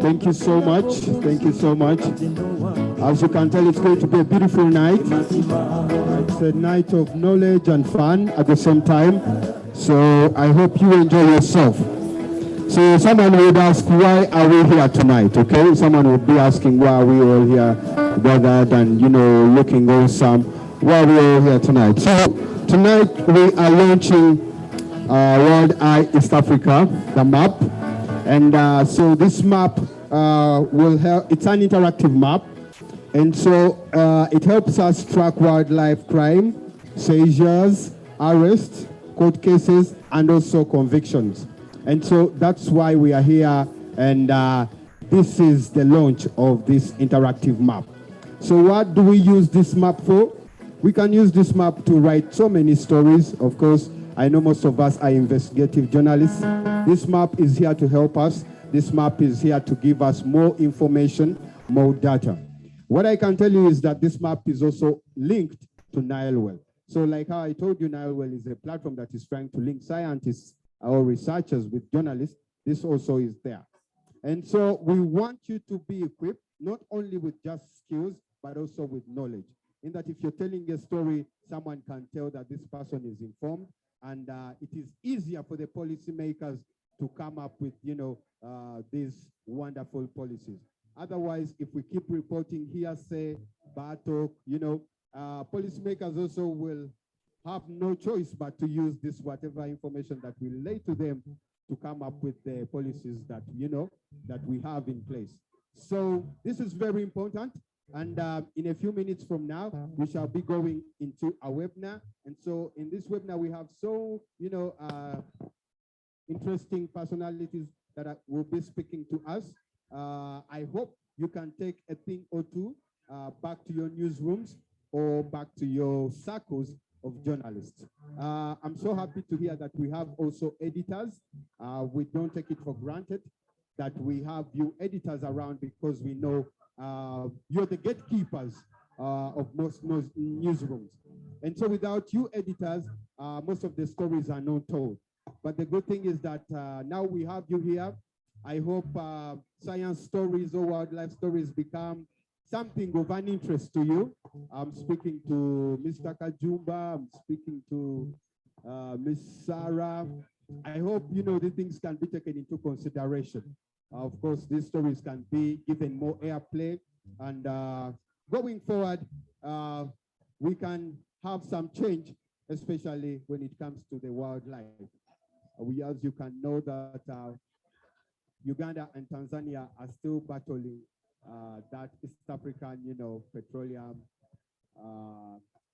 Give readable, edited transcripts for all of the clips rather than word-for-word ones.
Thank you so much. Thank you so much. As you can tell, it's going to be a beautiful night. It's a night of knowledge and fun at the same time. So I hope you enjoy yourself. So someone would ask, why are we here tonight? Okay, someone would be asking, why are we all here gathered and, you know, looking awesome? Why are we all here tonight? So tonight we are launching wildeye East Africa, the map. And so this map will help, it's an interactive map. And so it helps us track wildlife crime, seizures, arrests, court cases, and also convictions. And so that's why we are here. And this is the launch of this interactive map. So what do we use this map for? We can use this map to write so many stories. Of course, I know most of us are investigative journalists. This map is here to help us. This map is here to give us more information, more data. What I can tell you is that this map is also linked to NileWell. So like how I told you, NileWell is a platform that is trying to link scientists or researchers with journalists. This also is there. And so we want you to be equipped, not only with just skills, but also with knowledge. In that if you're telling a story, someone can tell that this person is informed, and it is easier for the policymakers to come up with, you know, these wonderful policies. Otherwise, if we keep reporting hearsay, bad talk, you know, policymakers also will have no choice but to use this whatever information that we relay to them to come up with the policies that, you know, that we have in place. So this is very important. And in a few minutes from now, we shall be going into a webinar. And so in this webinar, we have so, you know, interesting personalities that will be speaking to us. I hope you can take a thing or two back to your newsrooms or back to your circles of journalists. I'm so happy to hear that we have also editors. We don't take it for granted that we have you editors around, because we know you're the gatekeepers of most newsrooms. And so without you editors, most of the stories are not told. But the good thing is that now we have you here. I hope science stories or wildlife stories become something of an interest to you. I'm speaking to Mr. Kajumba, I'm speaking to Miss Sarah. I hope you know these things can be taken into consideration. Of course, these stories can be given more airplay, and going forward, we can have some change, especially when it comes to the wildlife. We, as you can know, that Uganda and Tanzania are still battling that East African, petroleum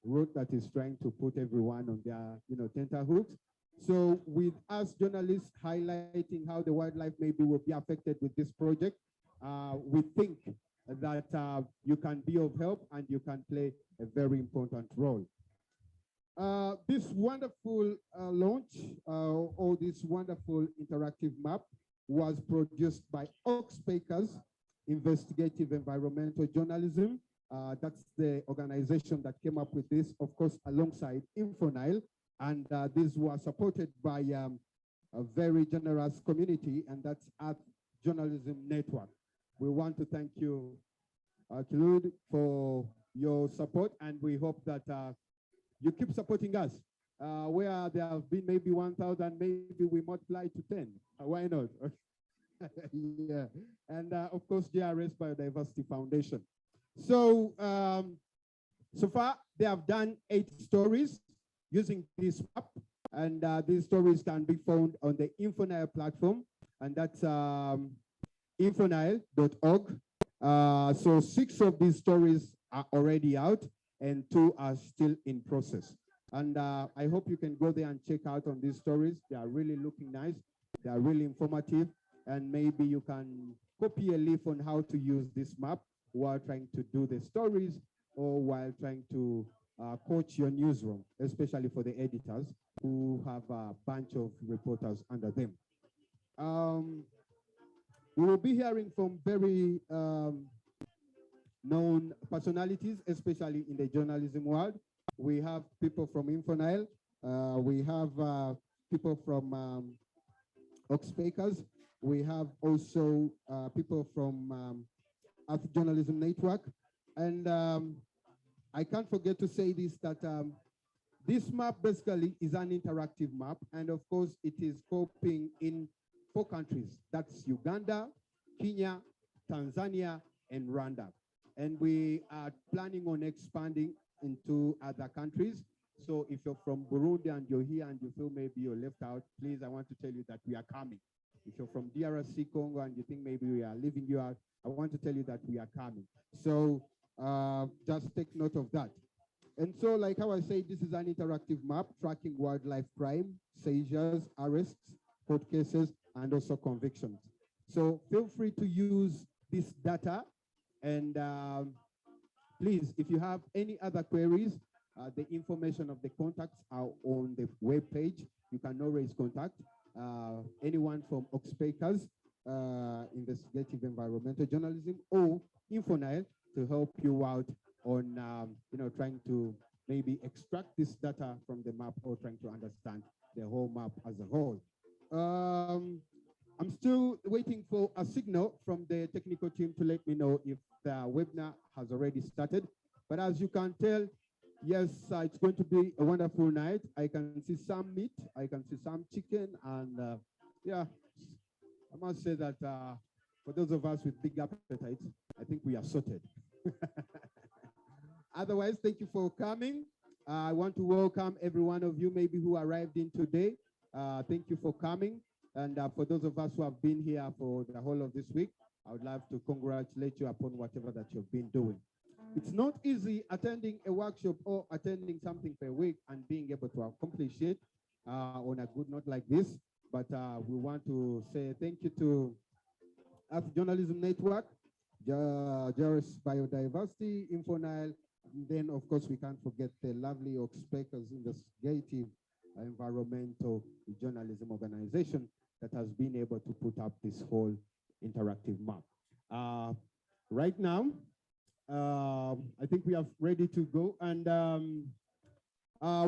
route that is trying to put everyone on their, tenterhooks. So with us journalists highlighting how the wildlife maybe will be affected with this project, we think that you can be of help and you can play a very important role. This wonderful launch or this wonderful interactive map was produced by Oxpeckers, Investigative Environmental Journalism. That's the organization that came up with this, of course, alongside InfoNile. And these were supported by a very generous community, and that's Earth Journalism Network. We want to thank you, Claude, for your support, and we hope that you keep supporting us. Where there have been maybe 1,000, maybe we multiply to 10. Why not? Yeah. And of course, JRS Biodiversity Foundation. So, so far, they have done 8 stories using this map, and these stories can be found on the InfoNile platform, and that's infonile.org. So 6 of these stories are already out, and 2 are still in process. And I hope you can go there and check out on these stories. They are really looking nice. They are really informative, and maybe you can copy a leaf on how to use this map while trying to do the stories or while trying to coach your newsroom, especially for the editors who have a bunch of reporters under them. We will be hearing from very known personalities, especially in the journalism world. We have people from InfoNile. We have people from Oxpeckers. We have also people from Earth Journalism Network. And I can't forget to say this, that this map basically is an interactive map. And of course, it is scoping in 4 countries. That's Uganda, Kenya, Tanzania, and Rwanda. And we are planning on expanding into other countries. So if you're from Burundi and you're here and you feel maybe you're left out, please, I want to tell you that we are coming. If you're from DRC Congo and you think maybe we are leaving you out, I want to tell you that we are coming. So just take note of that. And so, like how I say, this is an interactive map tracking wildlife crime, seizures, arrests, court cases, and also convictions. So feel free to use this data. And please, if you have any other queries, the information of the contacts are on the web page. You can always contact anyone from Oxpeckers, Investigative Environmental Journalism, or InfoNile to help you out on trying to maybe extract this data from the map or trying to understand the whole map as a whole. I'm still waiting for a signal from the technical team to let me know if the webinar has already started. But as you can tell, yes, it's going to be a wonderful night. I can see some meat, I can see some chicken, and yeah, I must say that for those of us with big appetites, I think we are sorted. Otherwise, thank you for coming. I want to welcome every one of you maybe who arrived in today. Thank you for coming. And for those of us who have been here for the whole of this week, I would love to congratulate you upon whatever that you've been doing. It's not easy attending a workshop or attending something per week and being able to accomplish it on a good note like this. But we want to say thank you to Earth Journalism Network, JRS Biodiversity, InfoNile, and then of course we can't forget the lovely Oxpeckers Investigative Environmental Journalism Organization that has been able to put up this whole interactive map. Right now, I think we are ready to go, and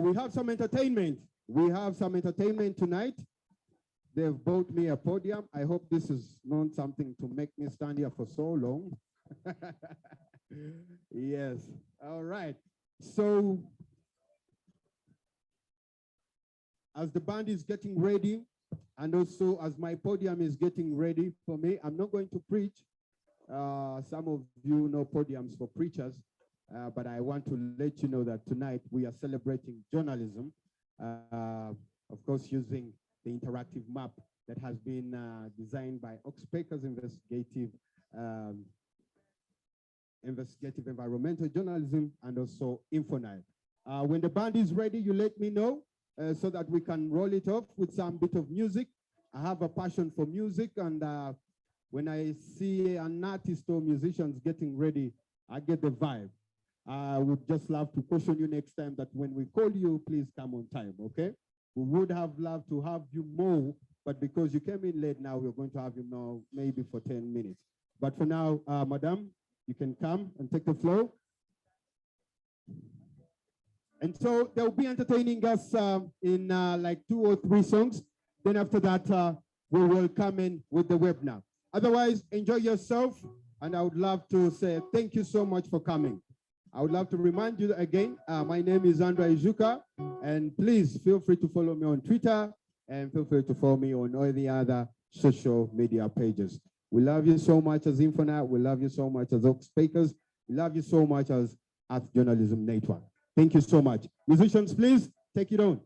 we have some entertainment. We have some entertainment tonight. They've bought me a podium. I hope this is not something to make me stand here for so long. Yes, all right. So as the band is getting ready, and also as my podium is getting ready for me, I'm not going to preach. Some of you know podiums for preachers, but I want to let you know that tonight we are celebrating journalism, of course, using the interactive map that has been designed by Oxpeckers Investigative Environmental Journalism, and also InfoNile. When the band is ready, you let me know so that we can roll it off with some bit of music. I have a passion for music, and when I see an artist or musicians getting ready, I get the vibe. I would just love to caution you next time that when we call you, please come on time, okay? We would have loved to have you more, but because you came in late now, we're going to have you now maybe for 10 minutes. But for now, Madam, you can come and take the floor. And so they'll be entertaining us in like 2 or 3 songs. Then after that, we will come in with the webinar. Otherwise, enjoy yourself. And I would love to say thank you so much for coming. I would love to remind you again, my name is Andra Ijuka, and please feel free to follow me on Twitter and feel free to follow me on all the other social media pages. We love you so much as InfoNile. We love you so much as Oxpeckers. We love you so much as Earth Journalism Network. Thank you so much. Musicians, please take it on.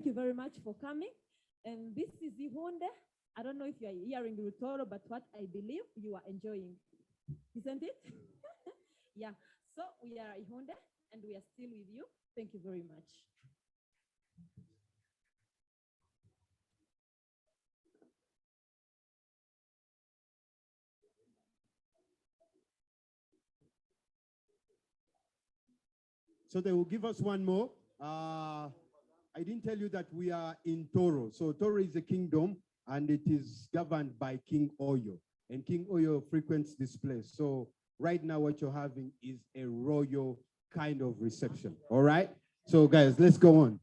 you very much for coming. And this is Ihonde. I don't know if you are hearing Rutoro, but what I believe you are enjoying. Isn't it? Yeah. So we are Ihonde and we are still with you. Thank you very much. So they will give us one more. I didn't tell you that we are in Toro. So Toro is a kingdom and it is governed by King Oyo. And King Oyo frequents this place. So right now what you're having is a royal kind of reception. All right? So guys, let's go on.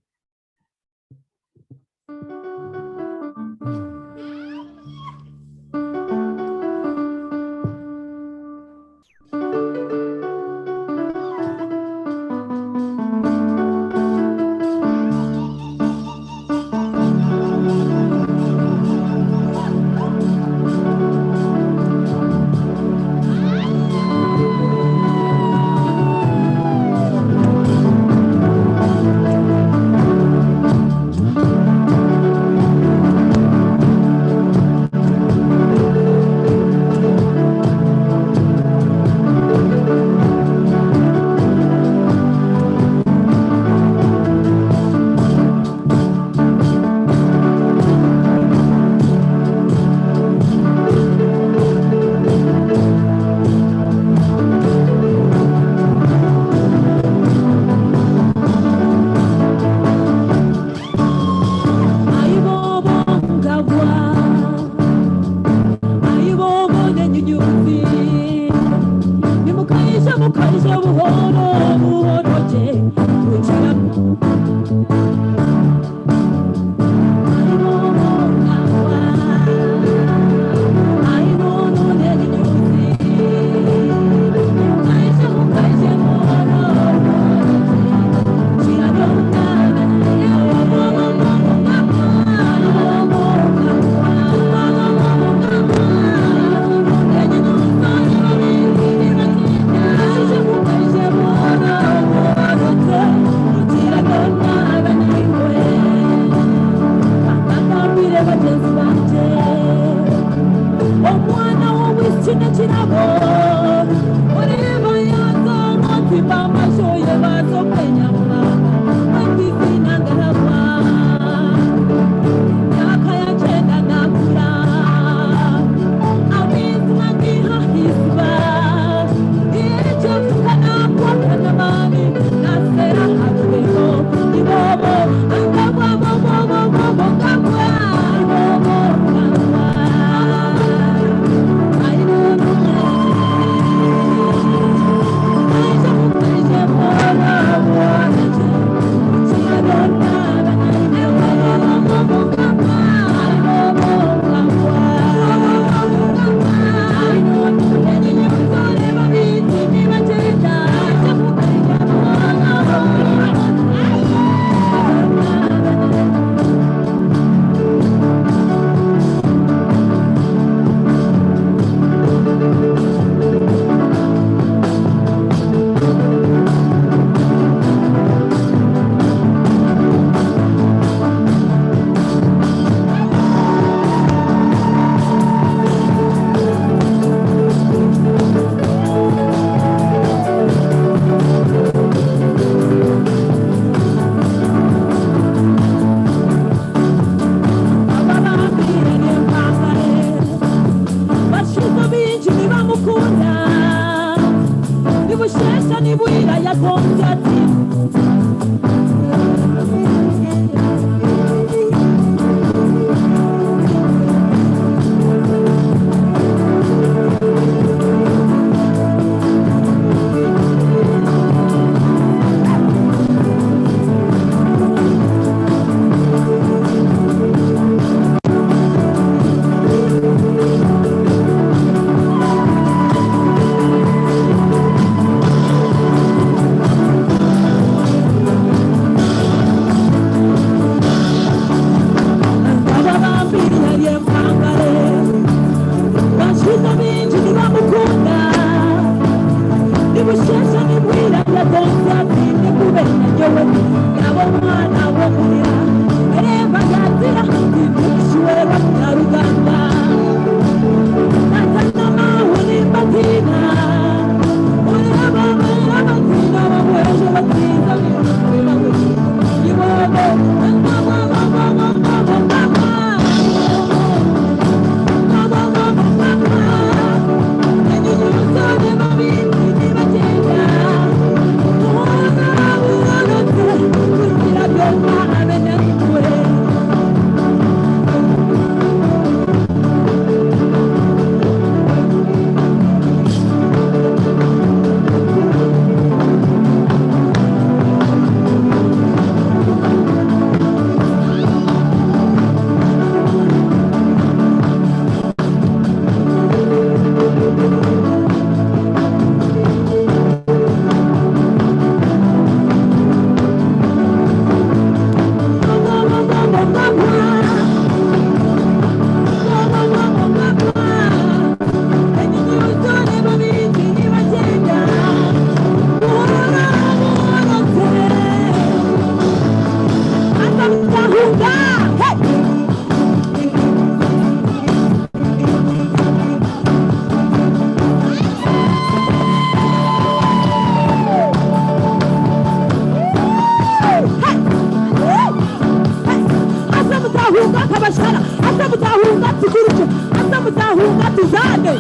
tuzane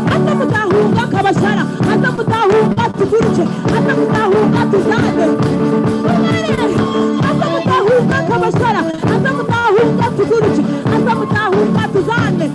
hata mutahunga kabashara hata mutahunga tuguruke hata mutahunga tuzane hata mutahunga kabashara hata mutahunga tuguruke hata mutahunga tuzane.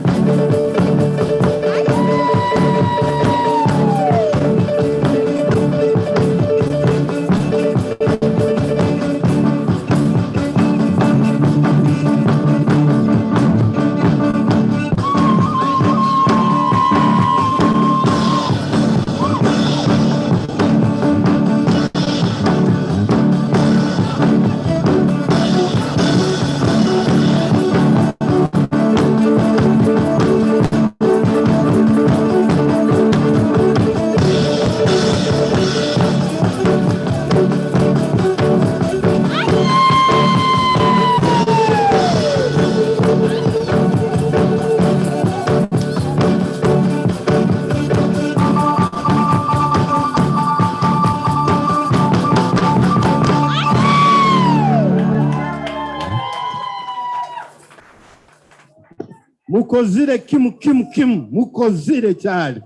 Mukozire kim mukozire child.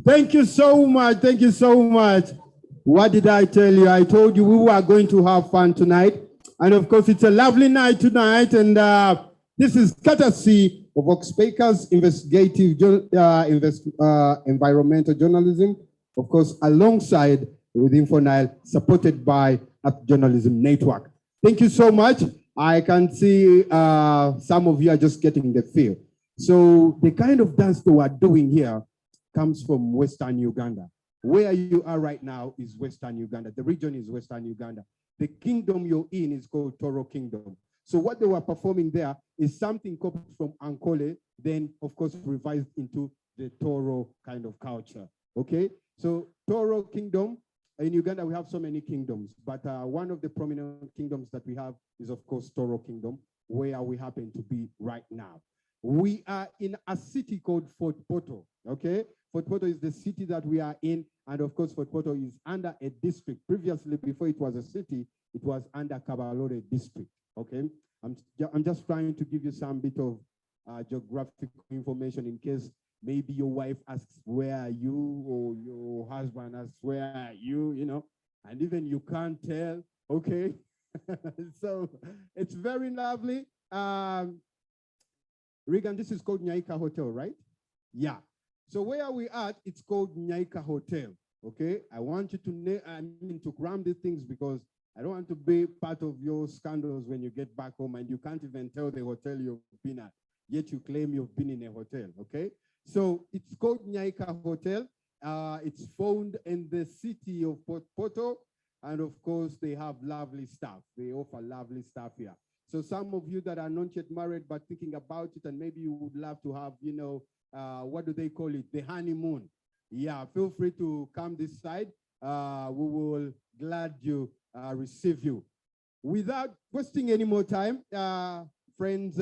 Thank you so much. Thank you so much. What did I tell you? I told you we were going to have fun tonight. And of course, it's a lovely night tonight. And this is courtesy of Oxpeckers Investigative Environmental Journalism, of course, alongside with InfoNile, supported by Earth Journalism Network. Thank you so much. I can see some of you are just getting the feel. So the kind of dance that we're doing here comes from Western Uganda. Where you are right now is Western Uganda. The region is Western Uganda. The kingdom you're in is called Toro Kingdom. So what they were performing there is something copied from Ankole, then of course revised into the Toro kind of culture, okay? So Toro Kingdom, in Uganda we have so many kingdoms, but one of the prominent kingdoms that we have is of course Toro Kingdom, where we happen to be right now. We are in a city called Fort Portal, okay? Fort Portal is the city that we are in, and of course Fort Portal is under a district. Previously, before it was a city, it was under Kabalore district, okay? I'm just trying to give you some bit of geographic information in case maybe your wife asks, where are you? Or your husband asks, where are you? You know, and even you can't tell, okay? So it's very lovely. Regan, this is called Nyaika Hotel, right? Yeah. So where are we at? It's called Nyaika Hotel, okay? I want you to cram these things because I don't want to be part of your scandals when you get back home and you can't even tell the hotel you've been at, yet you claim you've been in a hotel, okay? So it's called Nyaika Hotel. It's found in the city of Port Portal, and of course they have lovely stuff. They offer lovely stuff here. So some of you that are not yet married but thinking about it, and maybe you would love to have, you know, what do they call it? The honeymoon. Yeah, feel free to come this side. We will glad you receive you. Without wasting any more time, friends,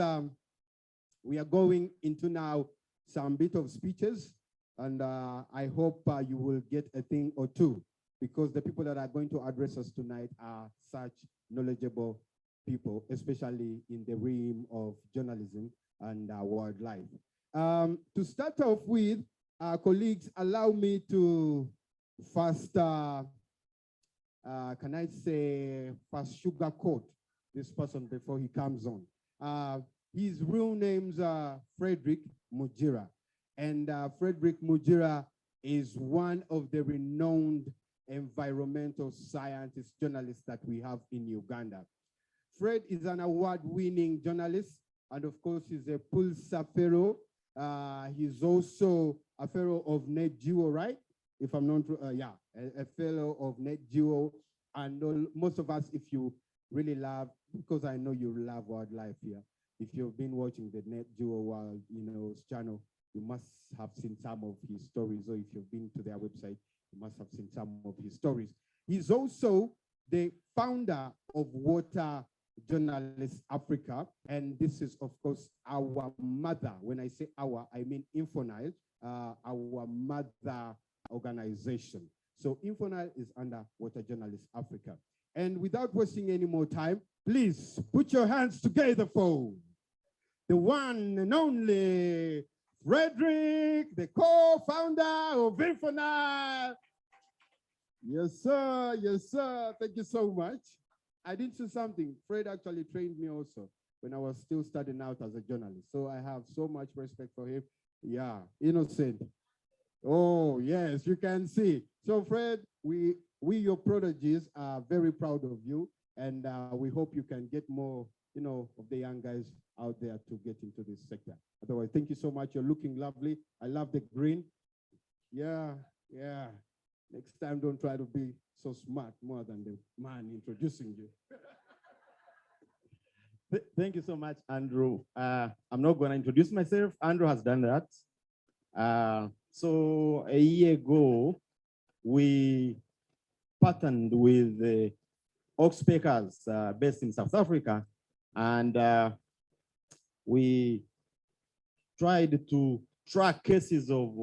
we are going into now some bit of speeches, and I hope you will get a thing or two, because the people that are going to address us tonight are such knowledgeable people, especially in the realm of journalism and wildlife. To start off with, colleagues, allow me to first, can I say, first sugarcoat this person before he comes on. His real name's Frederick Mujira. And Frederick Mujira is one of the renowned environmental scientist journalists that we have in Uganda. Fred is an award-winning journalist, and of course, he's a Pulsar Fellow. He's also a Fellow of Net Geo, right? If I'm not, yeah, a Fellow of Net Geo. And most of us, if you really love, because I know you love wildlife here, if you've been watching the Net Geo Wild, channel, you must have seen some of his stories, or if you've been to their website, you must have seen some of his stories. He's also the founder of Water Journalists Africa, and this is, of course, our mother. When I say our, I mean InfoNile, our mother organization. So InfoNile is under Water Journalists Africa. And without wasting any more time, please put your hands together for the one and only Frederick, the co-founder of InfoNile. Yes, sir. Yes, sir. Thank you so much. I did say something. Fred actually trained me also when I was still starting out as a journalist. So I have so much respect for him. Yeah, innocent. Oh, yes, you can see. So Fred, we your prodigies are very proud of you, and we hope you can get more, of the young guys out there to get into this sector. Otherwise, thank you so much. You're looking lovely. I love the green. Yeah, yeah. Next time, don't try to be so smart more than the man introducing you. Thank you so much, Andrew. I'm not going to introduce myself. Andrew has done that. So a year ago, we partnered with the Oxpeckers based in South Africa, and we tried to track cases of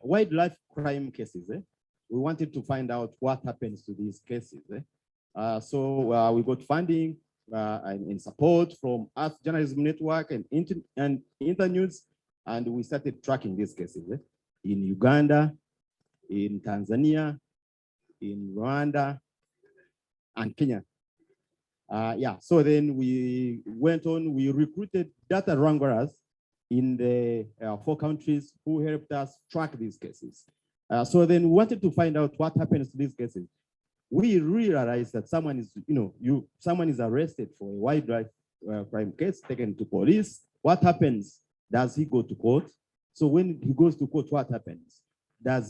wildlife crime cases. We wanted to find out what happens to these cases. So we got funding and support from Earth Journalism Network and Internews, and we started tracking these cases in Uganda, in Tanzania, in Rwanda, and Kenya. Yeah, so then we went on, we recruited data wranglers in the 4 countries who helped us track these cases. So then we wanted to find out what happens to these cases. We realized that someone is arrested for a wildlife crime case, taken to police. What happens? Does he go to court? So when he goes to court, what happens?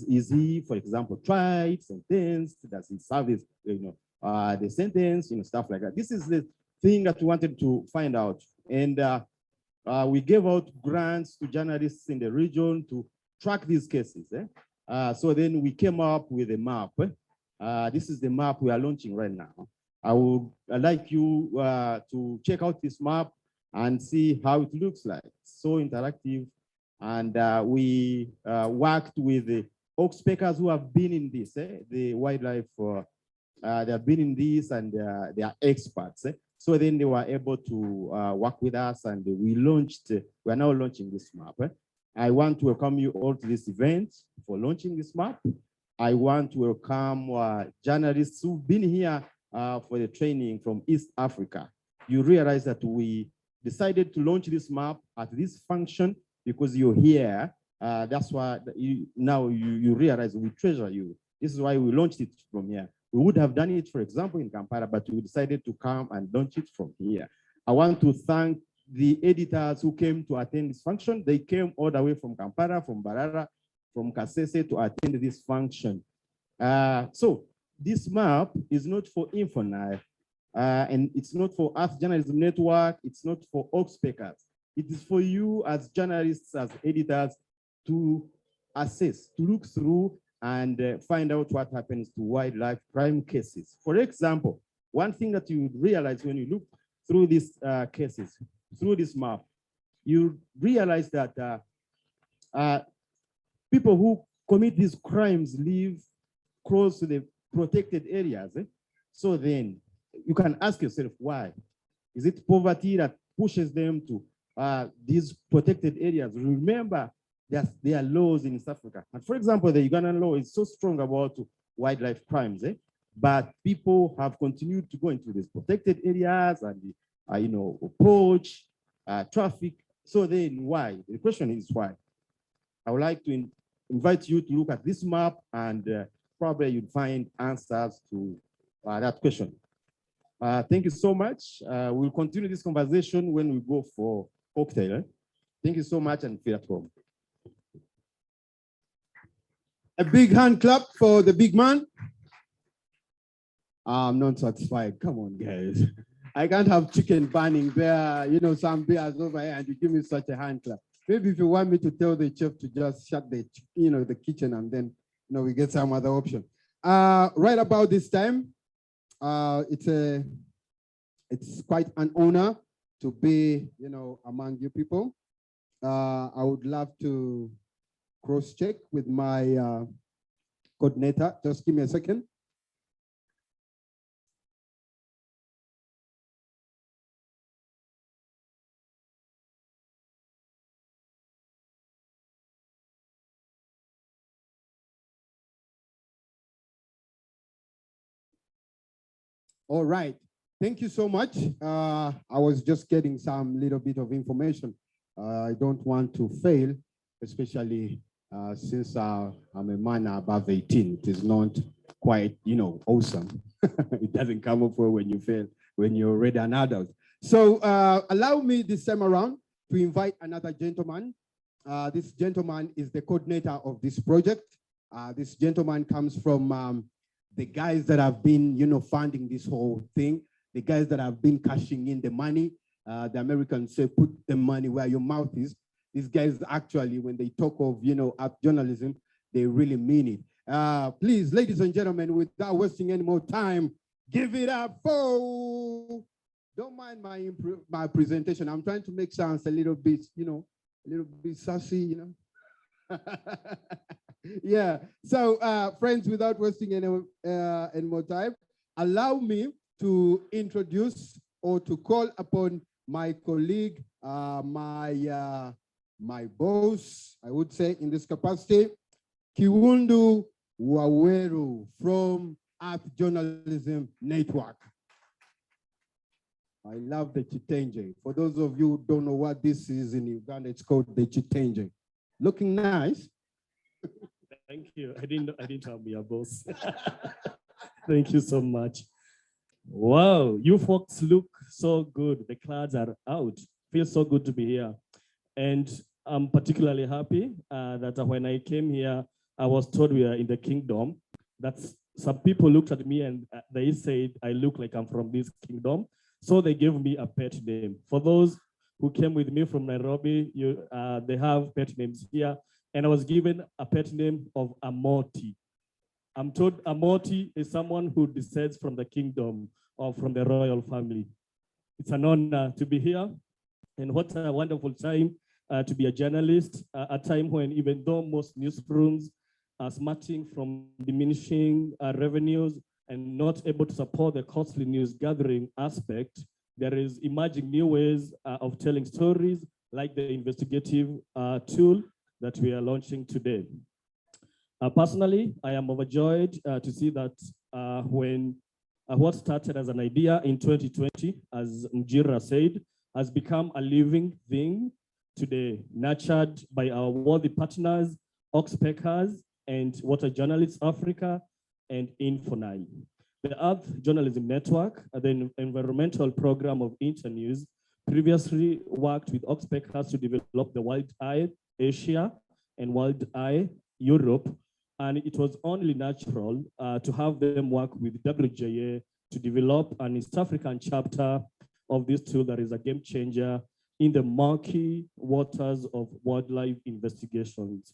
Is he, for example, tried, sentenced? Does he serve his, the sentence, stuff like that? This is the thing that we wanted to find out. And we gave out grants to journalists in the region to track these cases. So then we came up with a map. This is the map we are launching right now. I'd like you to check out this map and see how it looks like. So interactive. And we worked with the Oxpeckers who have been in this, the wildlife, they have been in this, and they are experts. So then they were able to work with us, and we are now launching this map. I want to welcome you all to this event for launching this map. I want to welcome journalists who've been here for the training from East Africa. You realize that we decided to launch this map at this function because you're here. That's why now you realize we treasure you. This is why we launched it from here. We would have done it, for example, in Kampala, but we decided to come and launch it from here. I want to thank the editors who came to attend this function. They came all the way from Kampala, from Barara, from Kasese to attend this function. So this map is not for InfoNile, and it's not for Earth Journalism Network, it's not for Oxpeckers. It is for you as journalists, as editors, to assess, to look through and find out what happens to wildlife crime cases. For example, one thing that you realize when you look through these cases, through this map, you realize that people who commit these crimes live close to the protected areas. So then you can ask yourself why. Is it poverty that pushes them to these protected areas? Remember, there are laws in East Africa. And for example, the Ugandan law is so strong about wildlife crimes, but people have continued to go into these protected areas and, poach, traffic. So then why? The question is why? I would like to invite you to look at this map, and probably you'd find answers to that question. Thank you so much. We'll continue this conversation when we go for cocktail. Thank you so much, and feel at home. A big hand clap for the big man. I'm not satisfied. Come on, guys. I can't have chicken burning there, some beers over here, and you give me such a hand clap. Maybe if you want me to tell the chef to just shut the, the kitchen, and then, we get some other option. Right about this time, it's quite an honor to be, among you people. I would love to cross-check with my coordinator. Just give me a second. All right. Thank you so much. I was just getting some little bit of information. I don't want to fail, especially since I'm a man above 18. It is not quite, awesome. It doesn't come up well when you fail, when you're already an adult. So allow me this time around to invite another gentleman. This gentleman is the coordinator of this project. This gentleman comes from the guys that have been, funding this whole thing, the guys that have been cashing in the money. The Americans say, put the money where your mouth is. These guys actually, when they talk of, app journalism, they really mean it. Please, ladies and gentlemen, without wasting any more time, give it up for, don't mind my presentation. I'm trying to make sounds a little bit, a little bit sassy, Yeah, so friends, without wasting any more time, allow me to introduce or to call upon my colleague, my boss, I would say in this capacity, Kiwundu Waweru from App Journalism Network. I love the Chitenje. For those of you who don't know what this is in Uganda, it's called the Chitenje. Looking nice. Thank you. I didn't have your boss. Thank you so much. Wow, you folks look so good. The clouds are out. Feels so good to be here. And I'm particularly happy that when I came here, I was told we are in the kingdom. That's some people looked at me and they said I look like I'm from this kingdom. So they gave me a pet name. For those who came with me from Nairobi, they have pet names here. And I was given a pet name of Amoti. I'm told Amoti is someone who descends from the kingdom or from the royal family. It's an honor to be here. And what a wonderful time to be a journalist, a time when even though most newsrooms are smarting from diminishing revenues and not able to support the costly news gathering aspect, there is emerging new ways of telling stories like the investigative tool that we are launching today. Personally, I am overjoyed to see that when what started as an idea in 2020, as Njira said, has become a living thing today, nurtured by our worthy partners, Oxpeckers and Water Journalists Africa and InfoNile. The Earth Journalism Network, the environmental program of Internews, previously worked with Oxpeckers to develop the wildeye Asia and wildeye Europe, and it was only natural to have them work with WJA to develop an East African chapter of this tool that is a game changer in the murky waters of wildlife investigations.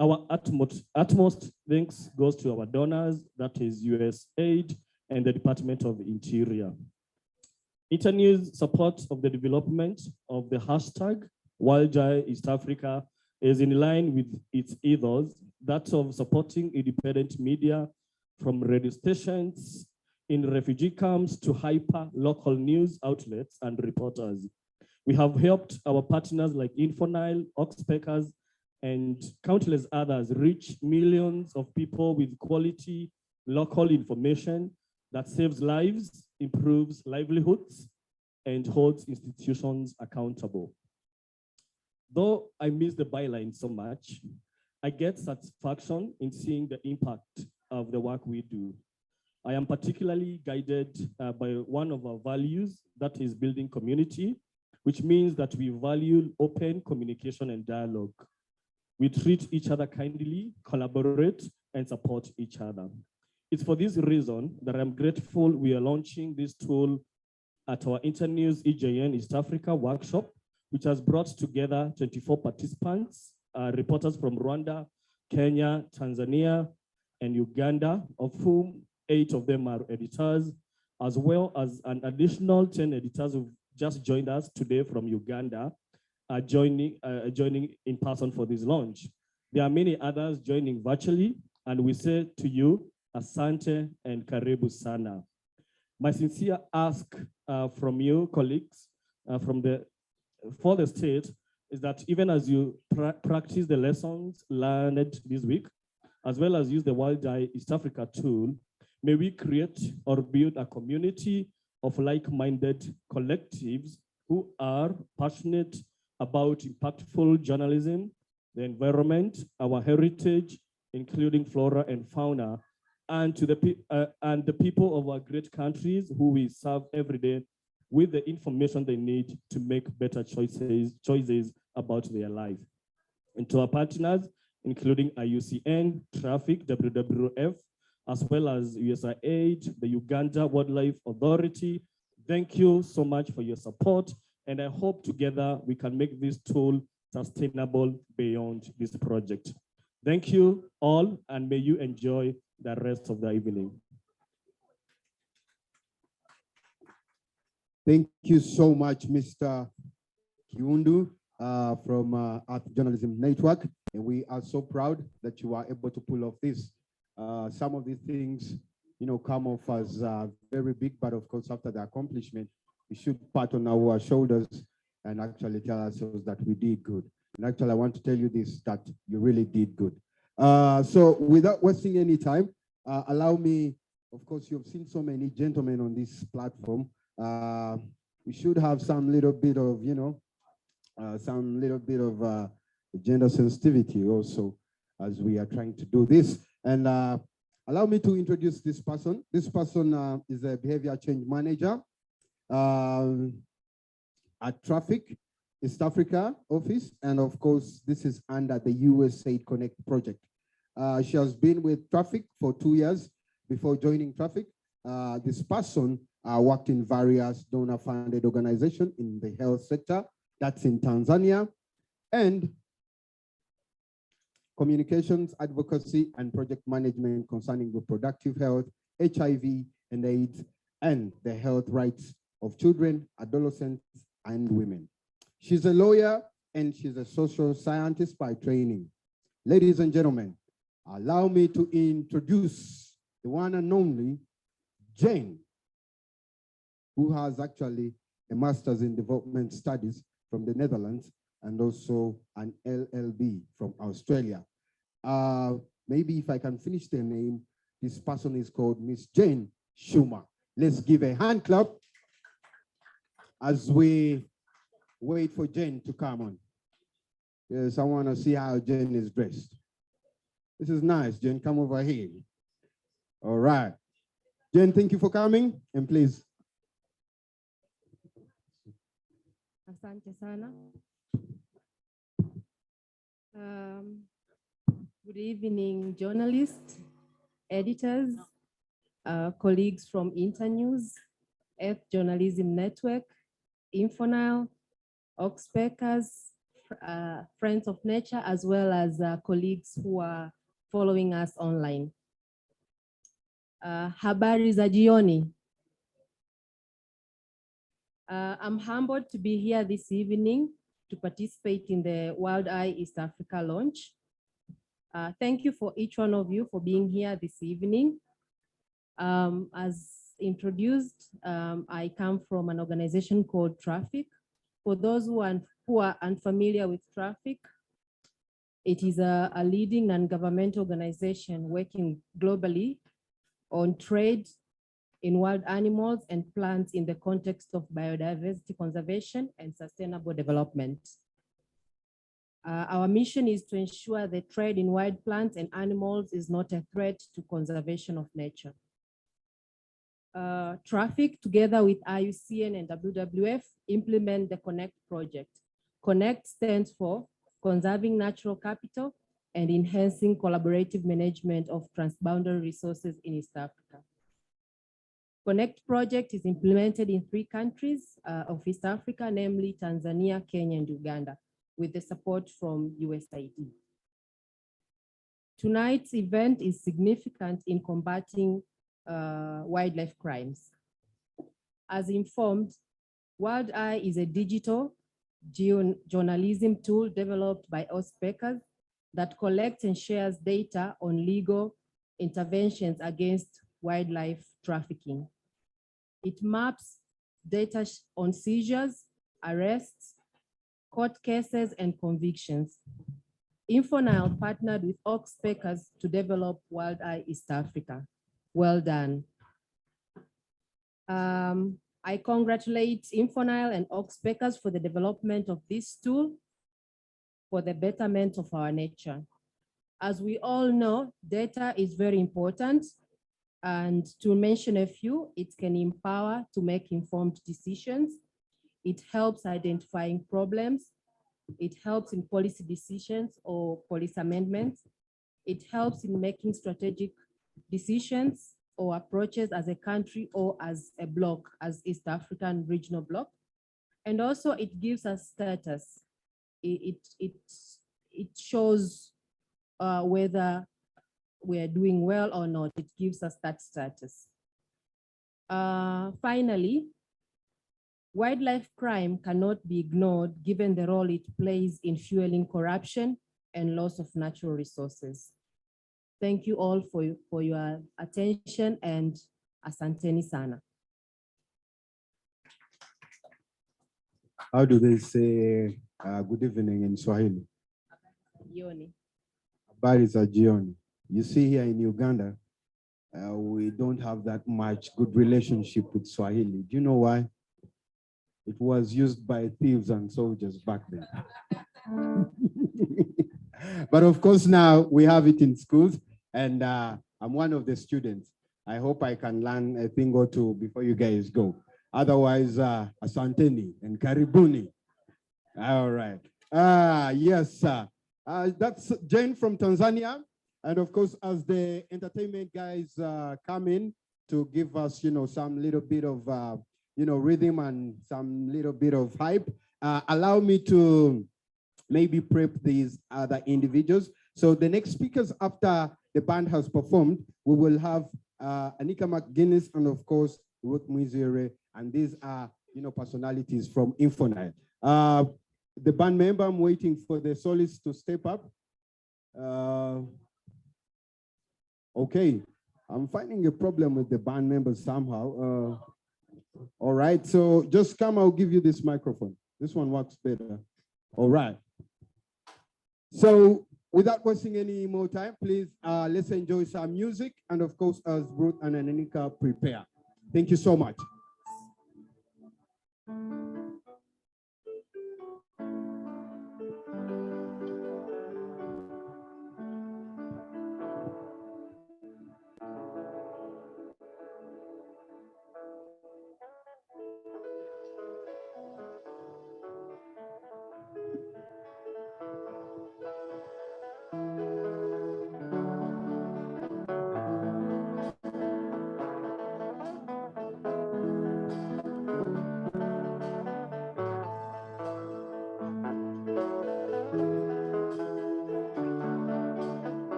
Our utmost thanks goes to our donors, that is USAID and the Department of the Interior. Internews' support of the development of the hashtag wildeye East Africa is in line with its ethos, that of supporting independent media from radio stations in refugee camps to hyper-local news outlets and reporters. We have helped our partners like InfoNile, Oxpeckers, and countless others reach millions of people with quality local information that saves lives, improves livelihoods, and holds institutions accountable. Though I miss the byline so much, I get satisfaction in seeing the impact of the work we do. I am particularly guided by one of our values, that is building community, which means that we value open communication and dialogue. We treat each other kindly, collaborate, and support each other. It's for this reason that I'm grateful we are launching this tool at our Internews EJN East Africa workshop, which has brought together 24 participants, reporters from Rwanda, Kenya, Tanzania, and Uganda, of whom 8 of them are editors, as well as an additional 10 editors who've just joined us today from Uganda, joining in person for this launch. There are many others joining virtually, and we say to you, Asante and Karibu Sana. My sincere ask from you, colleagues, for the state, is that even as you practice the lessons learned this week, as well as use the wildeye East Africa tool, May we create or build a community of like-minded collectives who are passionate about impactful journalism, the environment, our heritage, including flora and fauna, and the people of our great countries who we serve every day with the information they need to make better choices about their life. And to our partners, including IUCN, Traffic, WWF, as well as USAID, the Uganda Wildlife Authority, thank you so much for your support. And I hope together we can make this tool sustainable beyond this project. Thank you all, and may you enjoy the rest of the evening. Thank you so much, Mr. Kiundu from Earth Journalism Network. And we are so proud that you are able to pull off this. Some of these things, come off as very big, but of course, after the accomplishment, we should pat on our shoulders and actually tell ourselves that we did good. And actually, I want to tell you this, that you really did good. So without wasting any time, allow me, of course, you've seen so many gentlemen on this platform. We should have some little bit of, gender sensitivity also as we are trying to do this. And allow me to introduce this person. This person is a behavior change manager at Traffic East Africa office. And of course, this is under the USAID Connect project. She has been with Traffic for 2 years before joining Traffic. This person worked in various donor-funded organizations in the health sector. That's in Tanzania. And communications, advocacy, and project management concerning reproductive health, HIV and AIDS, and the health rights of children, adolescents, and women. She's a lawyer and she's a social scientist by training. Ladies and gentlemen, allow me to introduce the one and only Jane, who has actually a master's in development studies from the Netherlands and also an LLB from Australia. Maybe if I can finish the name, this person is called Miss Jane Schumer. Let's give a hand clap as we wait for Jane to come on. Yes, I want to see how Jane is dressed. This is nice, Jane, come over here. All right. Jane, thank you for coming, and please. Asante sana. Good evening, journalists, editors, colleagues from Internews, Earth Journalism Network, InfoNile, Oxpeckers, Friends of Nature, as well as colleagues who are following us online. Habari za jioni. I'm humbled to be here this evening to participate in the wildeye East Africa launch. Thank you for each one of you for being here this evening. As introduced, I come from an organization called Traffic. For those who are unfamiliar with Traffic, it is a leading non-governmental organization working globally on trade in wild animals and plants in the context of biodiversity conservation and sustainable development. Our mission is to ensure that trade in wild plants and animals is not a threat to conservation of nature. Traffic, together with IUCN and WWF, implement the Connect project. Connect stands for Conserving Natural Capital and Enhancing Collaborative Management of Transboundary Resources in East Africa. Connect project is implemented in 3 countries of East Africa, namely Tanzania, Kenya, and Uganda, with the support from USAID. Tonight's event is significant in combating wildlife crimes. As informed, wildeye is a digital geojournalism tool developed by Oxpeckers that collects and shares data on legal interventions against wildlife trafficking. It maps data on seizures, arrests, court cases, and convictions. InfoNile partnered with Oxpeckers to develop wildeye East Africa. Well done. I congratulate InfoNile and Oxpeckers for the development of this tool for the betterment of our nature. As we all know, data is very important. And to mention a few, it can empower to make informed decisions. It helps identifying problems. It helps in policy decisions or policy amendments. It helps in making strategic decisions or approaches as a country or as a bloc, as East African regional bloc. And also it gives us status. It shows whether we are doing well or not. It gives us that status. Finally, wildlife crime cannot be ignored given the role it plays in fueling corruption and loss of natural resources. Thank you all for your attention, and asanteni sana. How do they say good evening in Swahili? Yoni. Habari za jioni. You see, here in Uganda, we don't have that much good relationship with Swahili. Do you know why? It was used by thieves and soldiers back then. But of course, now we have it in schools, and I'm one of the students. I hope I can learn a thing or two before you guys go. Otherwise, asanteni and karibuni. All right. Yes, that's Jane from Tanzania. And of course, as the entertainment guys come in to give us, some little bit of, rhythm and some little bit of hype, allow me to maybe prep these other individuals. So the next speakers after the band has performed, we will have Anika McGuinness and of course, Ruth Mwizire. And these are, personalities from InfoNile. The band member, I'm waiting for the soloist to step up. Okay, I'm finding a problem with the band members somehow. All right, so just come, I'll give you this microphone. This one works better. All right. So without wasting any more time, please, let's enjoy some music. And of course, as Ruth and Anika prepare. Thank you so much.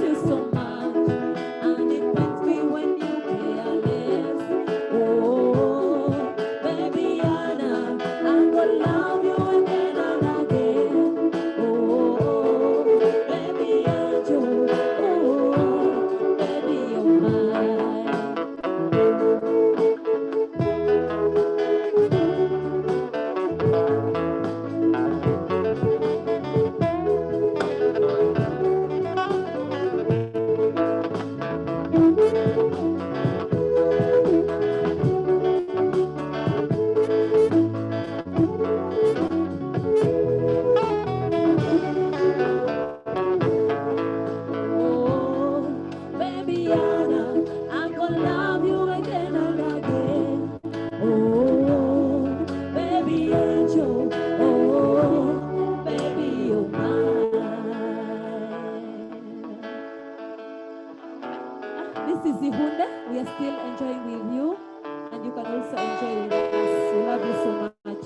you so much, and it pains me when you careless. Oh, baby Anna, I'm gonna love you again and again. Oh, baby Angel, oh, baby you're mine. Oh, baby Anna, I'm gonna love you again and again. Oh, baby angel, oh, baby you're mine. This is Ihunde. We are still enjoying with you, and you can also enjoy with us. We love you so much.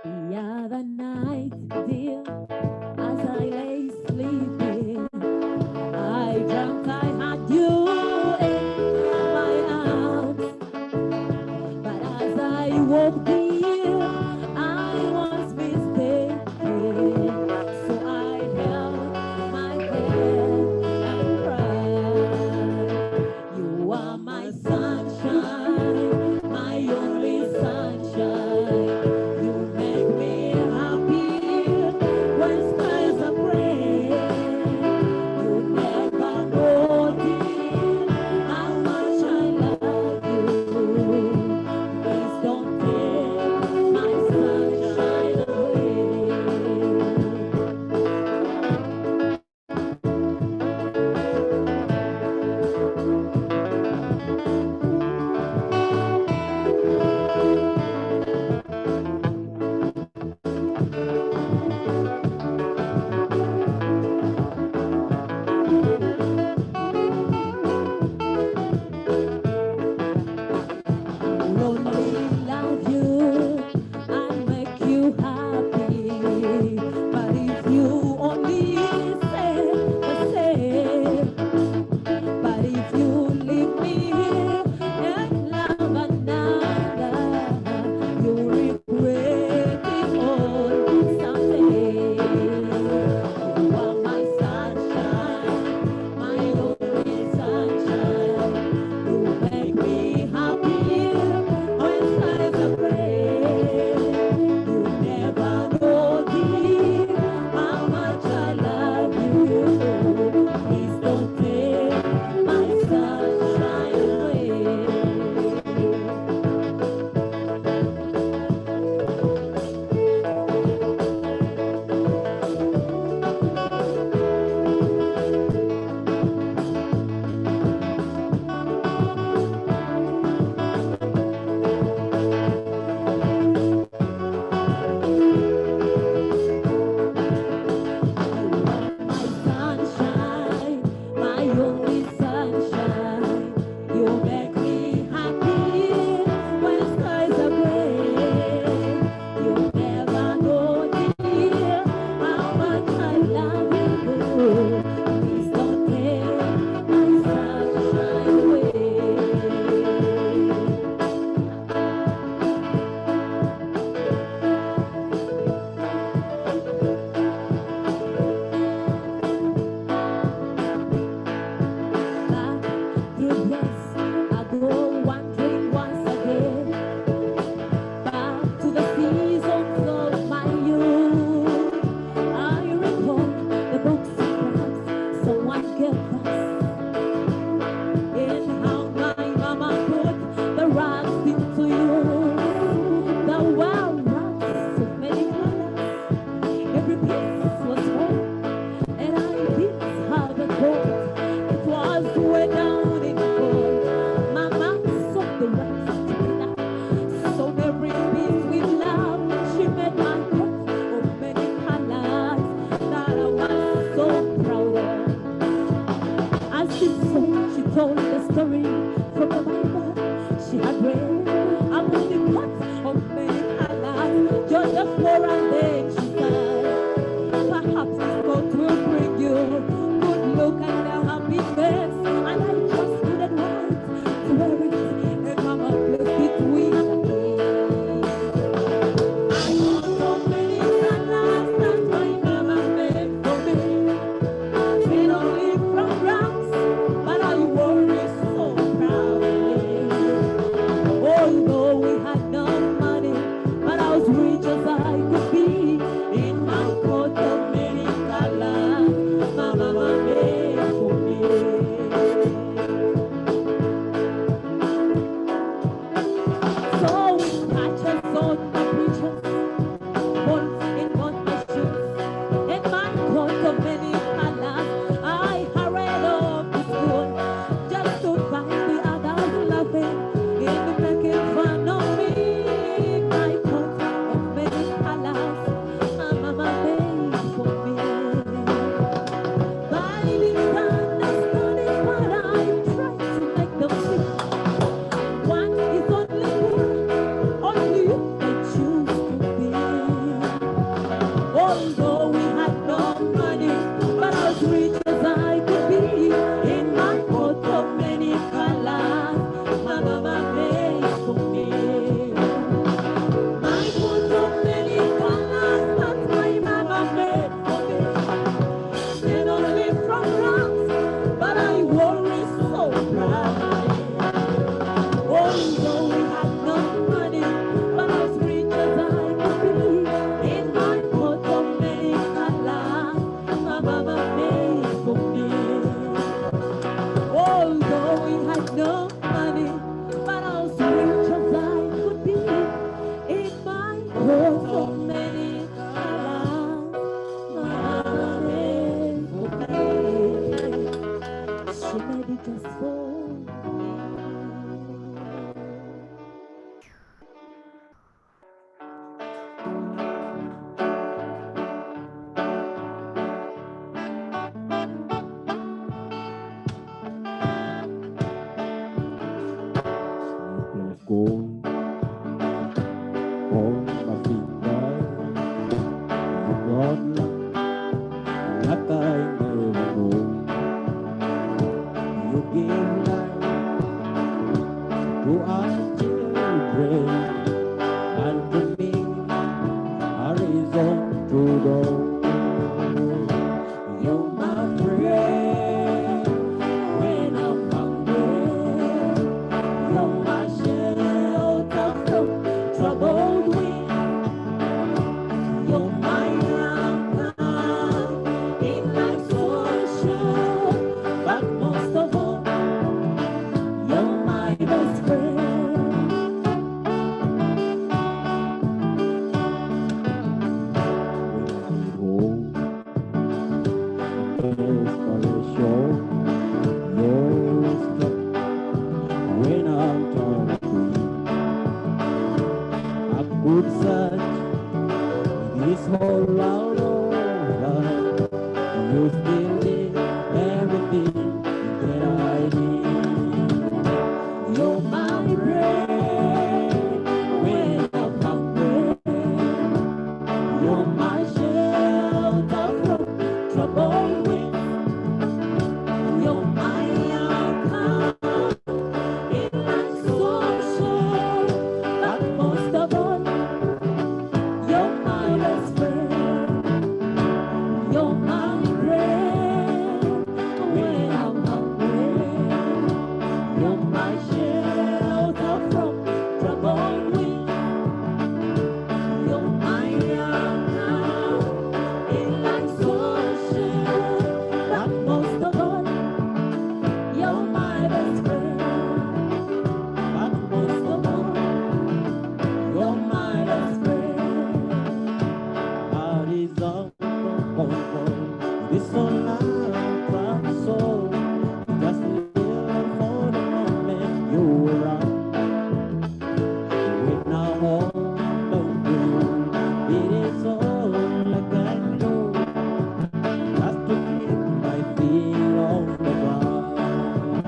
The other night, dear, as I lay sleeping, I dreamt I had you in my arms. But as I woke, dear, I was mistaken. no money, but also rich as I could be. In my world, so many colors, money for me. She made it just for me. Gold on my finger, you got love like I never know. You give life to our children, and to me a reason to go. You're my friend when I'm hungry. You're my shelter from troubled wind. You're my anchor in life's ocean, but most of all, you're my best friend. When I'm torn between, I could search this whole world over. You still did everything that I need. You're my bread when I'm hungry. You're my shelter from troubled winds. You're my anchor in life's ocean, but most of all, you're my best friend. You're my bread when I'm hungry. You're my shelter from troubled winds. You're my anchor in life's ocean, but most of all, you're my best friend. But most of all, you're my best friend. Heart is all for this all I'm from soul. Just live for the moment you're around. When I'm all alone, it is all I can do. Just to keep my feet on the ground.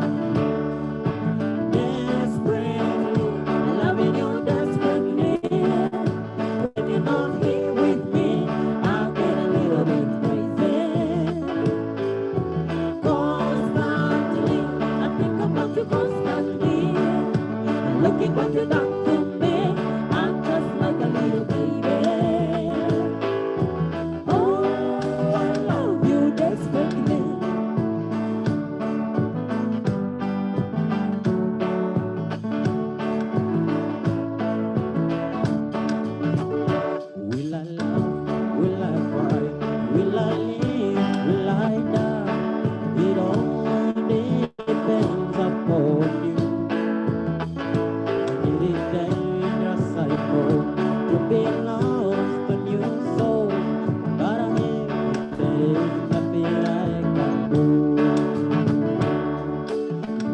Desperately, loving you desperately. When you're not here with me, I get a little bit crazy. Constantly, I think about you constantly. Looking what you done to me, I'm just like a little baby. Oh, I love you desperately. Will I love? Will I cry? Will I live? Will I die? It all depends upon you. And it is dangerous, I know, to be lost on your soul. But I'm everything I feel I can do.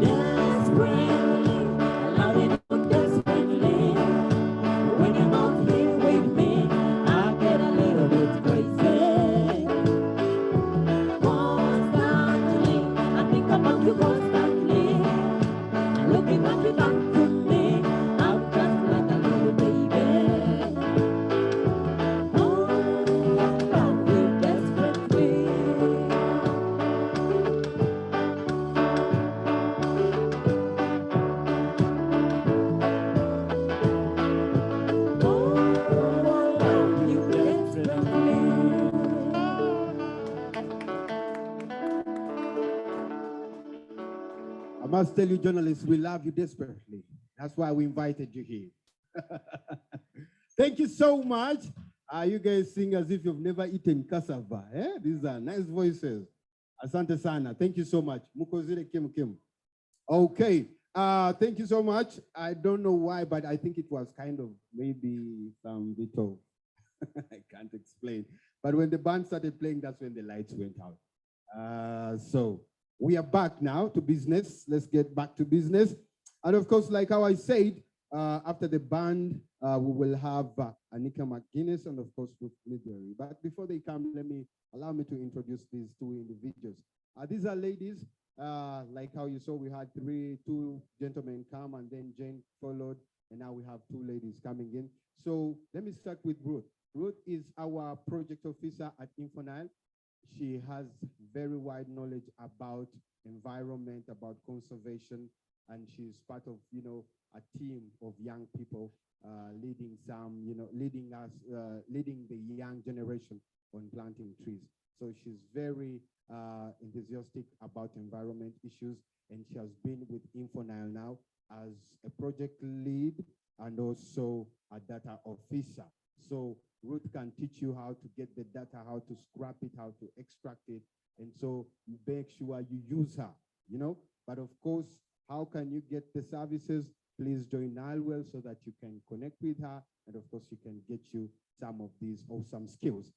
Desperately, loving you desperately. When you're not here with me, I get a little bit crazy. Constantly, I think about you constantly. Looking what you done to me, I'm just like a little baby. Oh, I love you desperately. I must tell you, journalists, we love you desperately. That's why we invited you here. Thank you so much. You guys sing as if you've never eaten cassava. Eh? These are nice voices. Asante sana. Thank you so much. Mukozile Kim Kim. Okay. Thank you so much. I don't know why, but I think it was kind of maybe some bit of, I can't explain. But when the band started playing, that's when the lights went out. So we are back now to business. Let's get back to business. And of course, like how I said, after the band, we will have Nyaika McGuinness and of course, Ruth Midbury. But before they come, allow me to introduce these two individuals. These are ladies. Like how you saw, we had two gentlemen come and then Jane followed, and now we have two ladies coming in. So let me start with Ruth. Ruth is our project officer at InfoNile. She has very wide knowledge about environment, about conservation, and she's part of, a team of young people leading the young generation on planting trees. So she's very enthusiastic about environment issues, and she has been with InfoNile now as a project lead and also a data officer. So Ruth can teach you how to get the data, how to scrap it, how to extract it, and so you make sure you use her, But of course, how can you get the services? Please join NileWell so that you can connect with her, and of course, she can get you some of these awesome skills.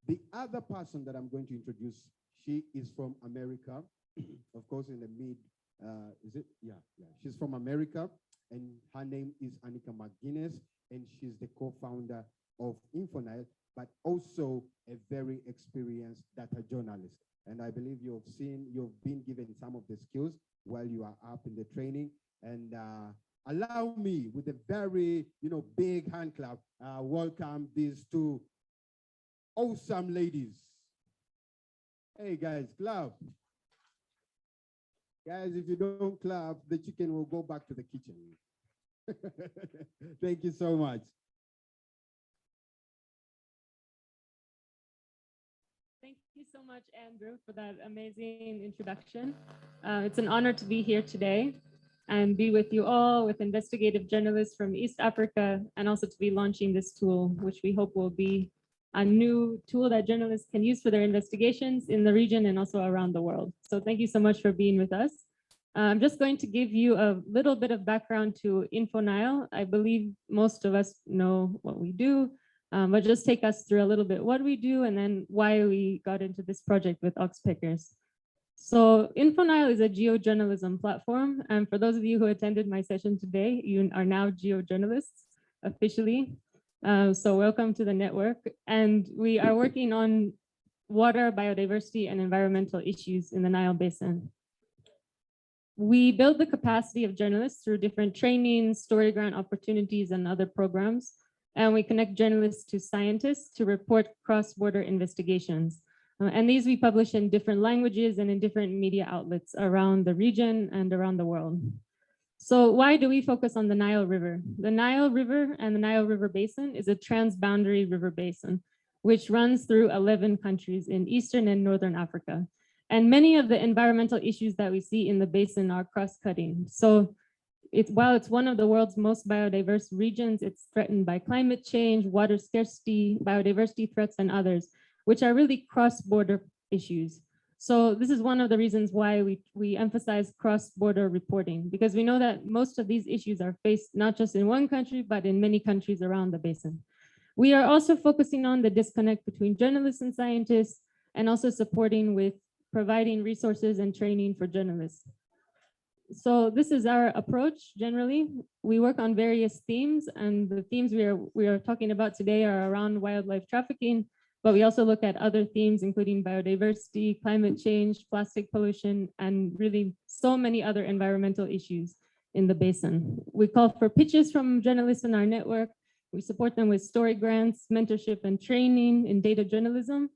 The other person that I'm going to introduce, she is from America, of course, in the mid, she's from America, and her name is Nyaika McGuinness, and she's the co-founder of InfoNile, but also a very experienced data journalist. And I believe you've been given some of the skills while you are up in the training. And allow me, with a very, big hand clap, welcome these two awesome ladies. Hey guys, clap. Guys, if you don't clap, the chicken will go back to the kitchen. Thank you so much. Thank you so much, Andrew, for that amazing introduction. It's an honor to be here today and be with you all, with investigative journalists from East Africa, and also to be launching this tool, which we hope will be a new tool that journalists can use for their investigations in the region and also around the world. So thank you so much for being with us. I'm just going to give you a little bit of background to InfoNile. I believe most of us know what we do, but just take us through a little bit what we do and then why we got into this project with Oxpeckers. So InfoNile is a geojournalism platform. And for those of you who attended my session today, you are now geojournalists officially. So welcome to the network. And we are working on water, biodiversity, and environmental issues in the Nile Basin. We build the capacity of journalists through different trainings, story grant opportunities, and other programs. And we connect journalists to scientists to report cross-border investigations. And these we publish in different languages and in different media outlets around the region and around the world. So why do we focus on the Nile River? The Nile River and the Nile River Basin is a transboundary river basin, which runs through 11 countries in Eastern and Northern Africa. And many of the environmental issues that we see in the basin are cross-cutting. So while it's one of the world's most biodiverse regions, it's threatened by climate change, water scarcity, biodiversity threats, and others, which are really cross-border issues. So this is one of the reasons why we emphasize cross-border reporting, because we know that most of these issues are faced not just in one country, but in many countries around the basin. We are also focusing on the disconnect between journalists and scientists, and also supporting with providing resources and training for journalists. So this is our approach generally. We work on various themes, and the themes we are talking about today are around wildlife trafficking, but we also look at other themes, including biodiversity, climate change, plastic pollution, and really so many other environmental issues in the basin. We call for pitches from journalists in our network. We support them with story grants, mentorship, and training in data journalism.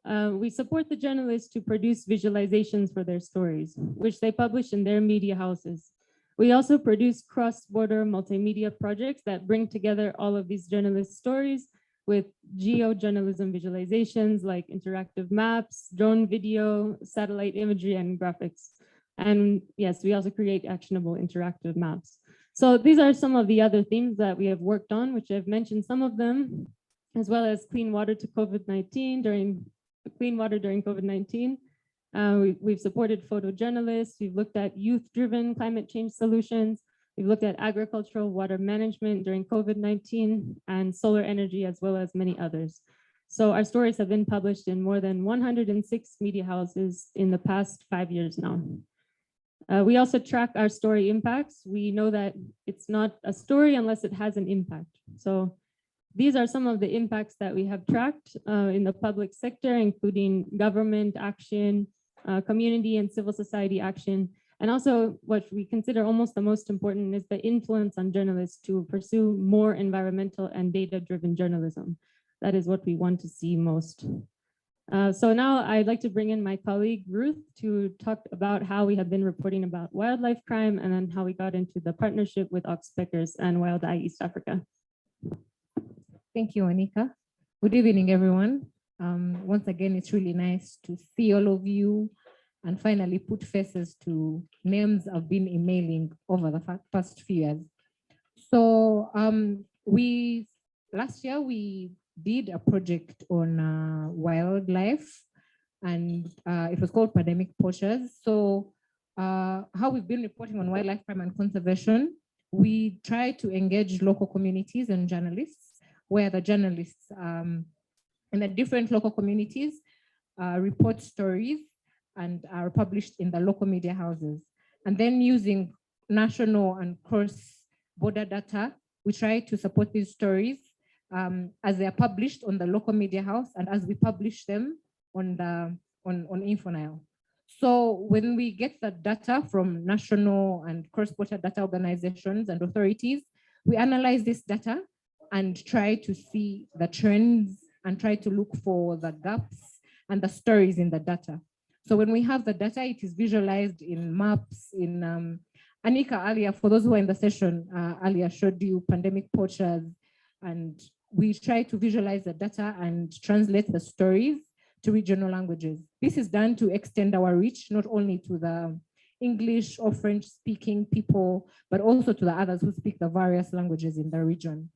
We support the journalists to produce visualizations for their stories, which they publish in their media houses. We also produce cross-border multimedia projects that bring together all of these journalist stories with geojournalism visualizations like interactive maps, drone video, satellite imagery, and graphics. And yes, we also create actionable interactive maps. So these are some of the other themes that we have worked on, which I've mentioned some of them, as well as clean water during COVID-19. We've supported photojournalists. We've looked at youth-driven climate change solutions. We've looked at agricultural water management during COVID-19 and solar energy, as well as many others. So our stories have been published in more than 106 media houses in the past 5 years now. We also track our story impacts. We know that it's not a story unless it has an impact. So these are some of the impacts that we have tracked in the public sector, including government action, community and civil society action, and also what we consider almost the most important is the influence on journalists to pursue more environmental and data-driven journalism. That is what we want to see most. So now I'd like to bring in my colleague Ruth to talk about how we have been reporting about wildlife crime and then how we got into the partnership with Oxpeckers and Wildeye East Africa. Thank you, Anika. Good evening, everyone. Once again, it's really nice to see all of you and finally put faces to names I've been emailing over the past few years. So last year we did a project on wildlife, and it was called Pandemic Poachers. So how we've been reporting on wildlife crime and conservation, we try to engage local communities and journalists, where the journalists in the different local communities report stories and are published in the local media houses. And then using national and cross-border data, we try to support these stories as they are published on the local media house and as we publish them on InfoNile. So when we get the data from national and cross-border data organizations and authorities, we analyze this data and try to see the trends and try to look for the gaps and the stories in the data. So when we have the data, it is visualized in maps, in Anika earlier, for those who are in the session earlier, showed you pandemic poachers, and we try to visualize the data and translate the stories to regional languages. This is done to extend our reach, not only to the English or French speaking people, but also to the others who speak the various languages in the region.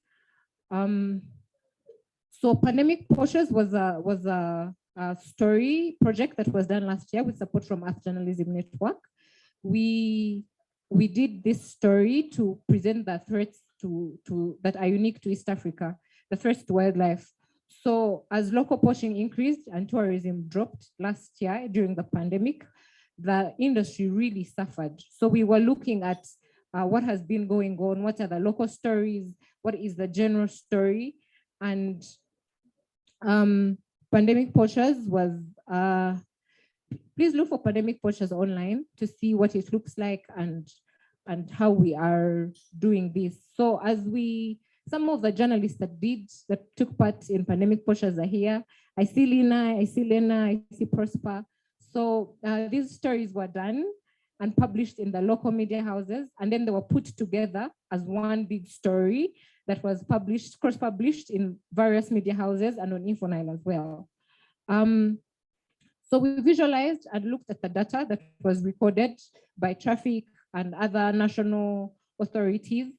So Pandemic Poachers was a story project that was done last year with support from Earth Journalism Network. We did this story to present the threats that are unique to East Africa, the threats to wildlife. So as local poaching increased and tourism dropped last year during the pandemic, the industry really suffered. So we were looking at what has been going on, what are the local stories, what is the general story, and Pandemic Poachers was, please look for Pandemic Poachers online to see what it looks like and how we are doing this. So as some of the journalists that took part in Pandemic Poachers are here. I see Lina, I see Lena, I see Prosper. So these stories were done and published in the local media houses, and then they were put together as one big story that was published, cross-published in various media houses and on InfoNile as well. So we visualized and looked at the data that was recorded by traffic and other national authorities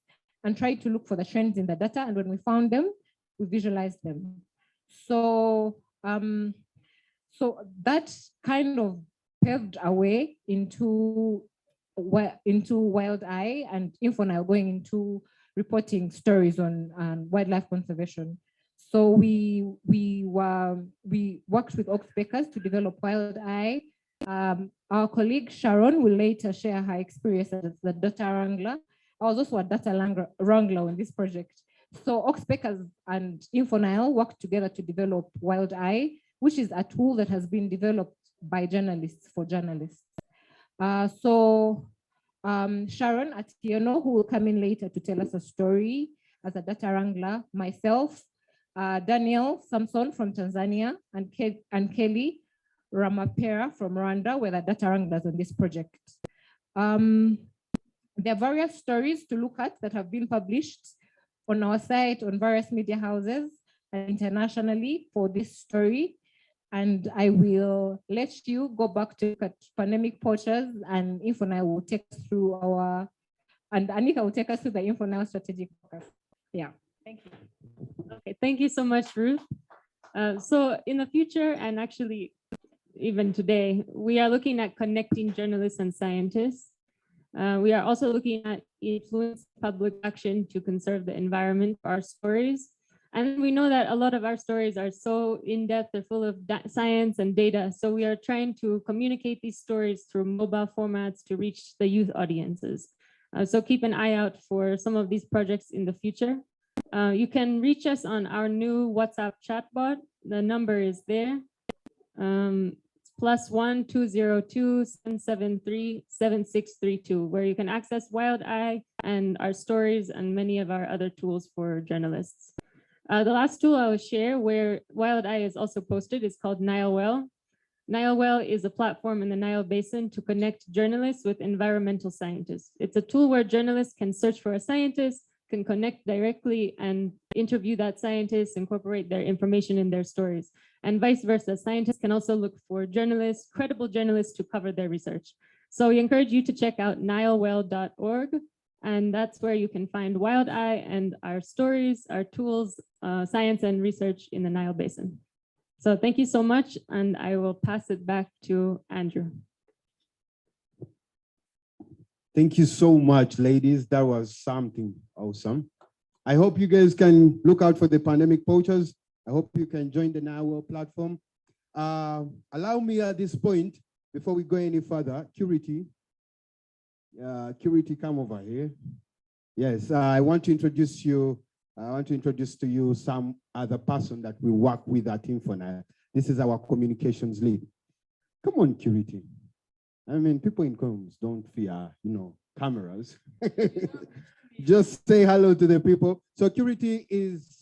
and tried to look for the trends in the data. And when we found them, we visualized them. So, that kind of paved a way into Wildeye and InfoNile going into reporting stories on wildlife conservation. So we worked with Oxpeckers to develop Wildeye. Our colleague Sharon will later share her experience as the data wrangler. I was also a data wrangler on this project. So Oxpeckers and InfoNile worked together to develop Wildeye, which is a tool that has been developed by journalists for journalists. Sharon Atieno, who will come in later to tell us a story as a data wrangler, myself, Daniel Samson from Tanzania, and Kelly Ramapera from Rwanda were the data wranglers on this project. There are various stories to look at that have been published on our site, on various media houses, and internationally for this story. And I will let you go back to look at Pandemic Poachers, and InfoNile will take us through and Anika will take us through the InfoNile strategic focus. Yeah, thank you. Okay, thank you so much, Ruth. So in the future, and actually even today. We are looking at connecting journalists and scientists. We are also looking at influence public action to conserve the environment for our stories. And we know that a lot of our stories are so in-depth, they're full of science and data. So we are trying to communicate these stories through mobile formats to reach the youth audiences. So keep an eye out for some of these projects in the future. You can reach us on our new WhatsApp chatbot. The number is there. It's +1 202 773 7632, where you can access wildeye and our stories and many of our other tools for journalists. The last tool I will share where wildeye is also posted is called NileWell. NileWell is a platform in the Nile Basin to connect journalists with environmental scientists. It's a tool where journalists can search for a scientist, can connect directly and interview that scientist, incorporate their information in their stories, and vice versa. Scientists can also look for journalists, credible journalists to cover their research. So we encourage you to check out nilewell.org, and that's where you can find wildeye and our stories, our tools, science and research in the Nile Basin. So thank you so much, and I will pass it back to Andrew. Thank you so much, ladies. That was something awesome. I hope you guys can look out for the pandemic poachers. I hope you can join the NileWell platform. Allow me at this point, before we go any further, Curity, come over here. Yes, I want to introduce you. I want to introduce to you some other person that we work with at InfoNile. This is our communications lead. Come on, Curity. I mean, people in comms don't fear, cameras. Just say hello to the people. So Curity is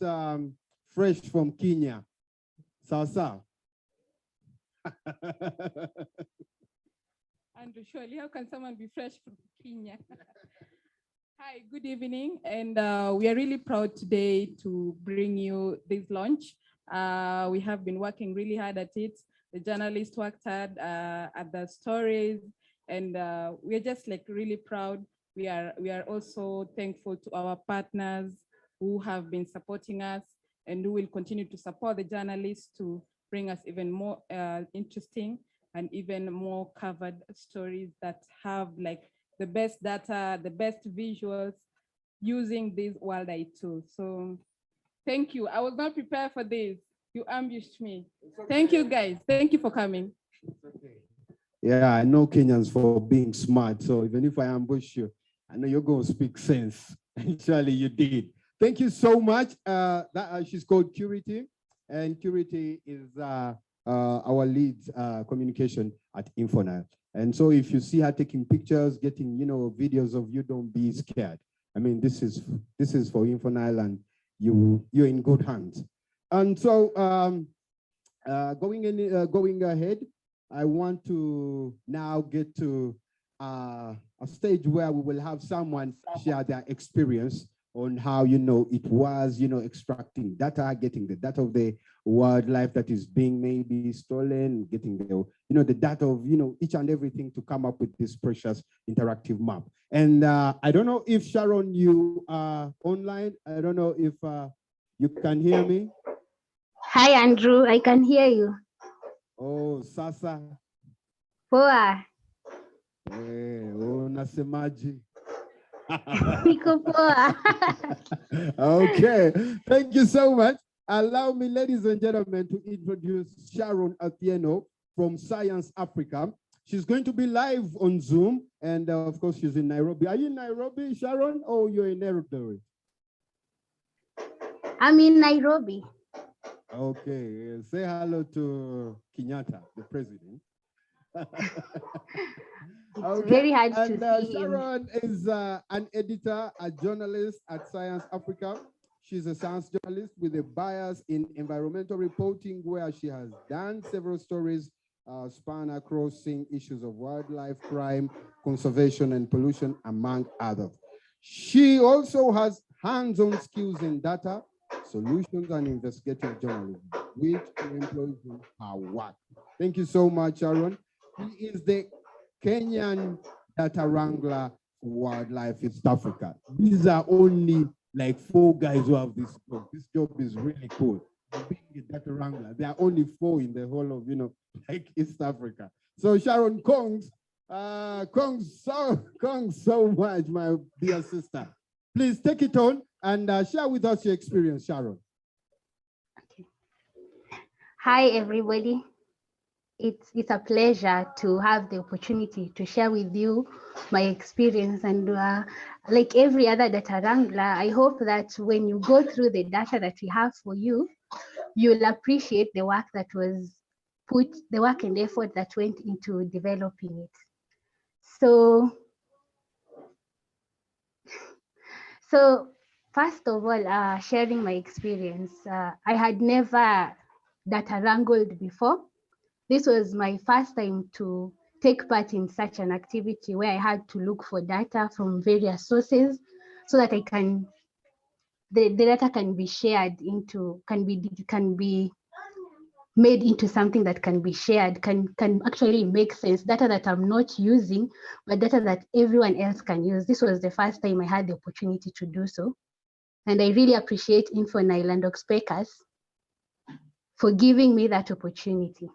fresh from Kenya. Sawa. Andrew, surely, how can someone be fresh from Kenya? Hi, good evening. And we are really proud today to bring you this launch. We have been working really hard at it. The journalists worked hard at the stories, and we are just like really proud. We are also thankful to our partners who have been supporting us and who will continue to support the journalists to bring us even more interesting and even more covered stories that have like the best data, the best visuals using these wildeye tools. So thank you. I was not prepared for this. You ambushed me. Okay. Thank you, guys. Thank you for coming. Okay. Yeah, I know Kenyans for being smart. So even if I ambush you, I know you're going to speak sense. And surely you did. Thank you so much. She's called Curity, and Curity is our lead communication at InfoNile. And so if you see her taking pictures, getting videos of you, don't be scared. I mean, this is for InfoNile, and you're in good hands. And so going ahead, I want to now get to a stage where we will have someone share their experience on how it was extracting data, getting the data of the wildlife that is being maybe stolen, getting the data of each and everything to come up with this precious interactive map. And I don't know if Sharon, you are online. I don't know if you can hear me. Hi, Andrew. I can hear you. Oh, Sasa. Poa. Unasemaji? Niko poa. Okay, thank you so much. Allow me, ladies and gentlemen, to introduce Sharon Atieno from Science Africa. She's going to be live on Zoom, and of course, she's in Nairobi. Are you in Nairobi, Sharon, or you're in Nairobi? I'm in Nairobi. Okay, say hello to Kenyatta, the president. It's very hard to see Sharon is an editor, a journalist at Science Africa. She's a science journalist with a bias in environmental reporting, where she has done several stories span across issues of wildlife crime, conservation, and pollution, among others. She also has hands-on skills in data, solutions, and investigative journalism, which employs in her work. Thank you so much, Sharon. He is the Kenyan data wrangler for wildlife East Africa. These are only like 4 guys who have this job. This job is really cool. being a data wrangler. There are only 4 in the whole of, like East Africa. So Sharon, Kongs so much, my dear sister. Please take it on and share with us your experience, Sharon. Hi, everybody. It's a pleasure to have the opportunity to share with you my experience. And like every other data wrangler, I hope that when you go through the data that we have for you, you'll appreciate the work that was put, the work and effort that went into developing it. So first of all, sharing my experience, I had never data wrangled before. This was my first time to take part in such an activity where I had to look for data from various sources so that the data can be shared into, can be made into something that can be shared, can actually make sense, data that I'm not using, but data that everyone else can use. This was the first time I had the opportunity to do so. And I really appreciate InfoNile and Oxpeckers for giving me that opportunity.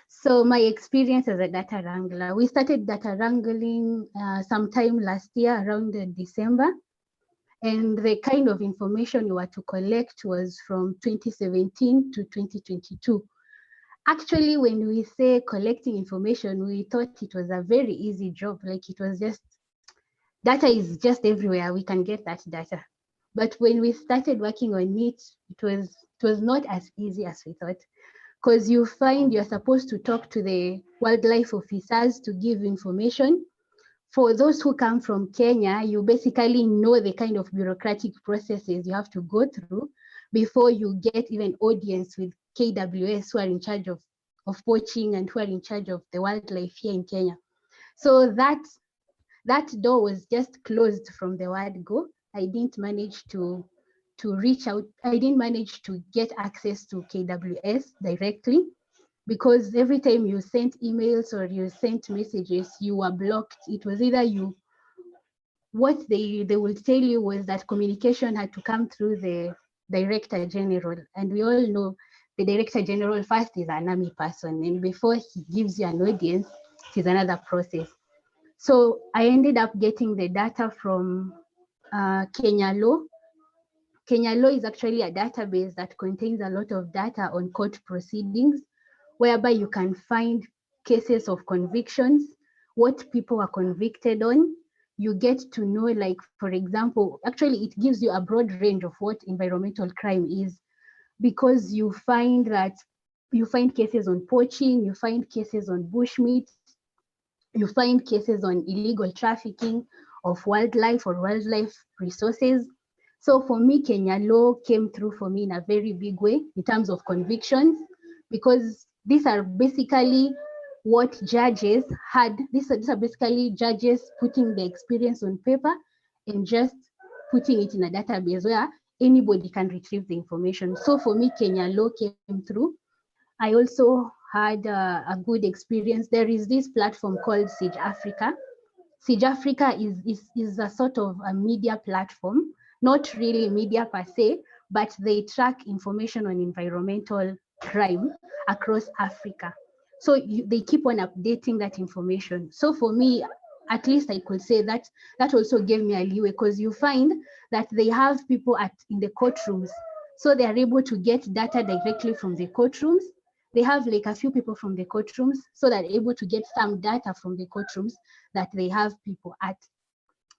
So my experience as a data wrangler, we started data wrangling sometime last year around December. And the kind of information we were to collect was from 2017 to 2022. Actually, when we say collecting information, we thought it was a very easy job. Like it was just, data is just everywhere. We can get that data. But when we started working on it, it was not as easy as we thought. Because you find you're supposed to talk to the wildlife officers to give information. For those who come from Kenya, you basically know the kind of bureaucratic processes you have to go through before you get even audience with KWS, who are in charge of poaching and who are in charge of the wildlife here in Kenya. So that door was just closed from the word go. I didn't manage to reach out. I didn't manage to get access to KWS directly, because every time you sent emails or you sent messages, you were blocked. It was either what they will tell you was that communication had to come through the Director General. And we all know the Director General first is an army person, and before he gives you an audience, it is another process. So I ended up getting the data from Kenya Law. Kenya Law is actually a database that contains a lot of data on court proceedings, whereby you can find cases of convictions, what people are convicted on. You get to know, like, for example, actually it gives you a broad range of what environmental crime is, because you find cases on poaching, you find cases on bushmeat, you find cases on illegal trafficking of wildlife or wildlife resources. So for me, Kenya Law came through for me in a very big way in terms of convictions, because these are basically what judges had. These are basically judges putting the experience on paper and just putting it in a database where anybody can retrieve the information. So for me, Kenya Law came through. I also had a good experience. There is this platform called Siege Africa. Siege Africa is a sort of a media platform, not really media per se, but they track information on environmental crime across Africa. So they keep on updating that information. So for me, at least I could say that also gave me a leeway, because you find that they have people in the courtrooms. So they are able to get data directly from the courtrooms. They have like a few people from the courtrooms, so they're able to get some data from the courtrooms that they have people at.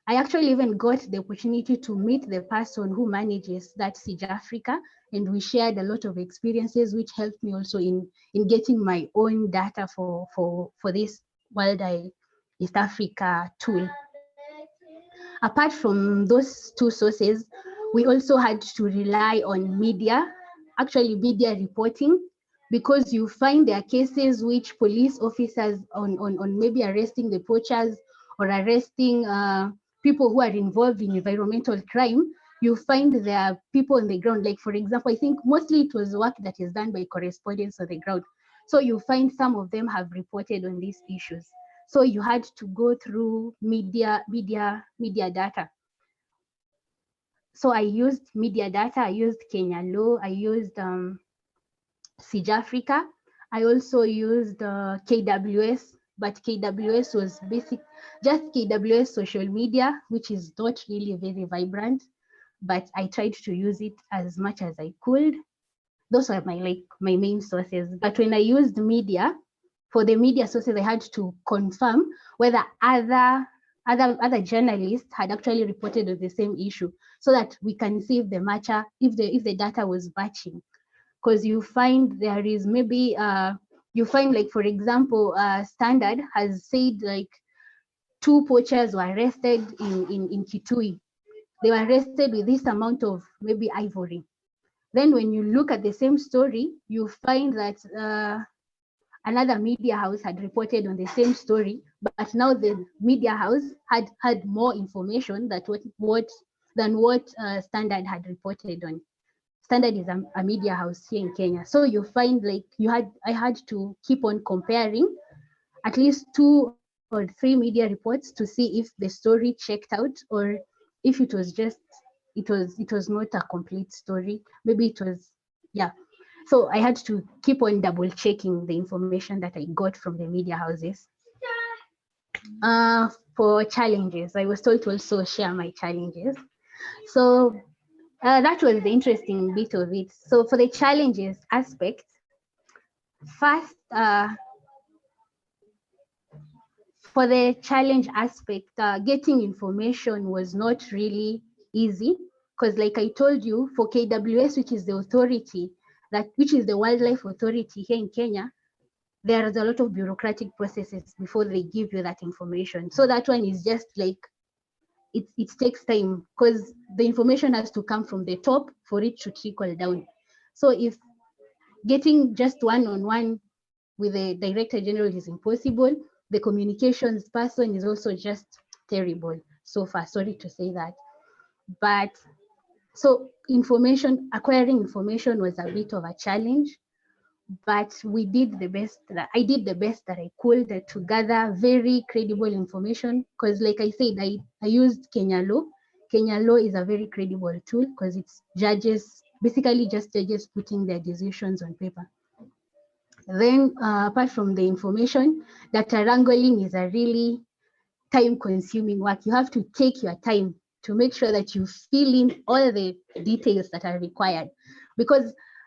I actually even got the opportunity to meet the person who manages that Siege Africa, and we shared a lot of experiences, which helped me also in getting my own data for this wildeye East Africa tool. Apart from those two sources, we also had to rely on media, actually media reporting, because you find there are cases which police officers on maybe arresting the poachers or arresting people who are involved in environmental crime. You find there are people on the ground. Like, for example, I think mostly it was work that is done by correspondents on the ground. So you find some of them have reported on these issues. So you had to go through media data. So I used media data, I used Kenya Law, I used Siege Africa. I also used KWS, but KWS was just KWS social media, which is not really very vibrant, but I tried to use it as much as I could. Those are my main sources. But when I used media, for the media sources, I had to confirm whether other journalists had actually reported on the same issue, so that we can see if the data was matching. Because you find there is maybe you find, like, for example, Standard has said like 2 poachers were arrested in Kitui. They were arrested with this amount of maybe ivory. Then when you look at the same story, you find that another media house had reported on the same story, but now the media house had more information than what Standard had reported on. Standard is a media house here in Kenya. So you find like I had to keep on comparing at least 2 or 3 media reports to see if the story checked out, or if it was not a complete story. Maybe it was, yeah. So I had to keep on double checking the information that I got from the media houses. For challenges, I was told to also share my challenges. So that was the interesting bit of it. So for the challenges aspect, first, for the challenge aspect, getting information was not really easy, because like I told you, for KWS, which is the authority, which is the wildlife authority here in Kenya, there is a lot of bureaucratic processes before they give you that information. So that one is just like, it takes time, because the information has to come from the top for it to trickle down. So if getting just one-on-one with the Director General is impossible, the communications person is also just terrible so far. Sorry to say that. But so acquiring information was a bit of a challenge, but we did the best. I did the best that I could to gather very credible information, because like I said, I used Kenya Law. Kenya Law is a very credible tool, because it's basically just judges putting their decisions on paper. Then apart from the information, data wrangling is a really time-consuming work. You have to take your time to make sure that you fill in all the details that are required.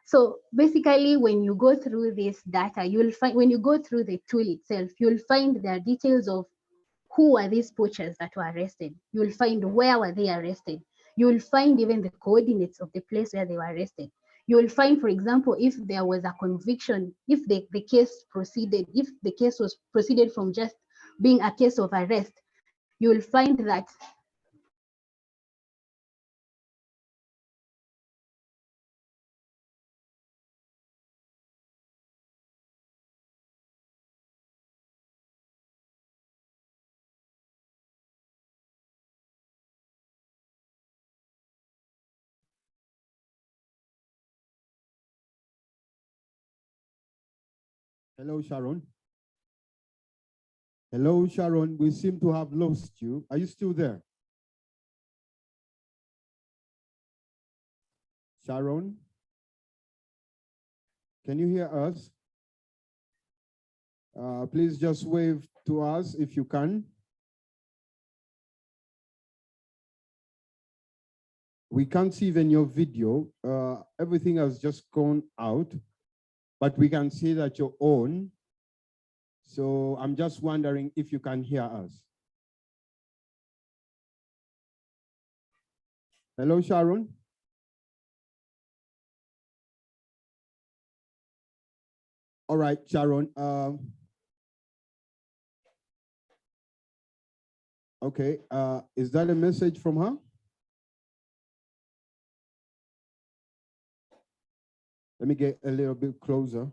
So basically, when you go through this data, when you go through the tool itself, you'll find there are details of who are these poachers that were arrested. You'll find where were they arrested. You'll find even the coordinates of the place where they were arrested. You will find, for example, if there was a conviction, if the case was proceeded from just being a case of arrest, you will find that Hello, Sharon. Hello, Sharon. We seem to have lost you. Are you still there? Sharon? Can you hear us? Please just wave to us if you can. We can't see even your video. Everything has just gone out, but we can see that you're on. So I'm just wondering if you can hear us. Hello, Sharon. All right, Sharon. Okay, is that a message from her? Let me get a little bit closer.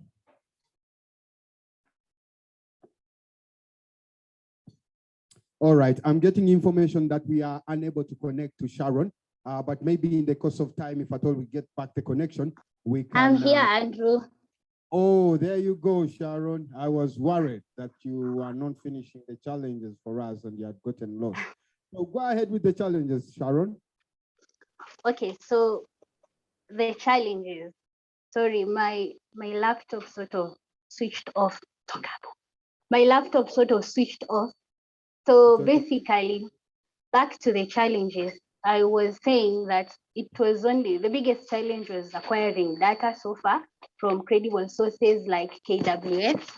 All right, I'm getting information that we are unable to connect to Sharon, but maybe in the course of time, if at all we get back the connection, we can. I'm here, Andrew. Oh, there you go, Sharon. I was worried that you are not finishing the challenges for us and you had gotten lost. So go ahead with the challenges, Sharon. Okay, so the challenges. Sorry, my laptop sort of switched off. My laptop sort of switched off. So It's okay. basically, back to the challenges. I was saying that it was only the biggest challenge was acquiring data so far from credible sources like KWS.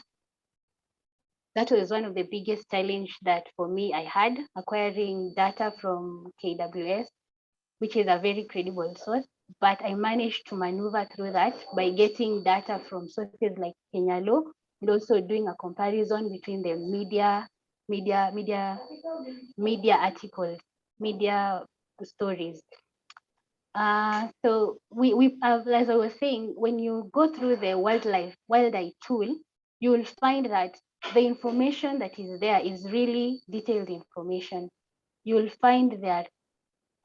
That was one of the biggest challenge that for me I had, acquiring data from KWS, which is a very credible source. But I managed to maneuver through that by getting data from sources like Kenya Law and also doing a comparison between the media articles, media stories. So we as I was saying, when you go through the wildeye tool, you will find that the information that is there is really detailed information. You will find there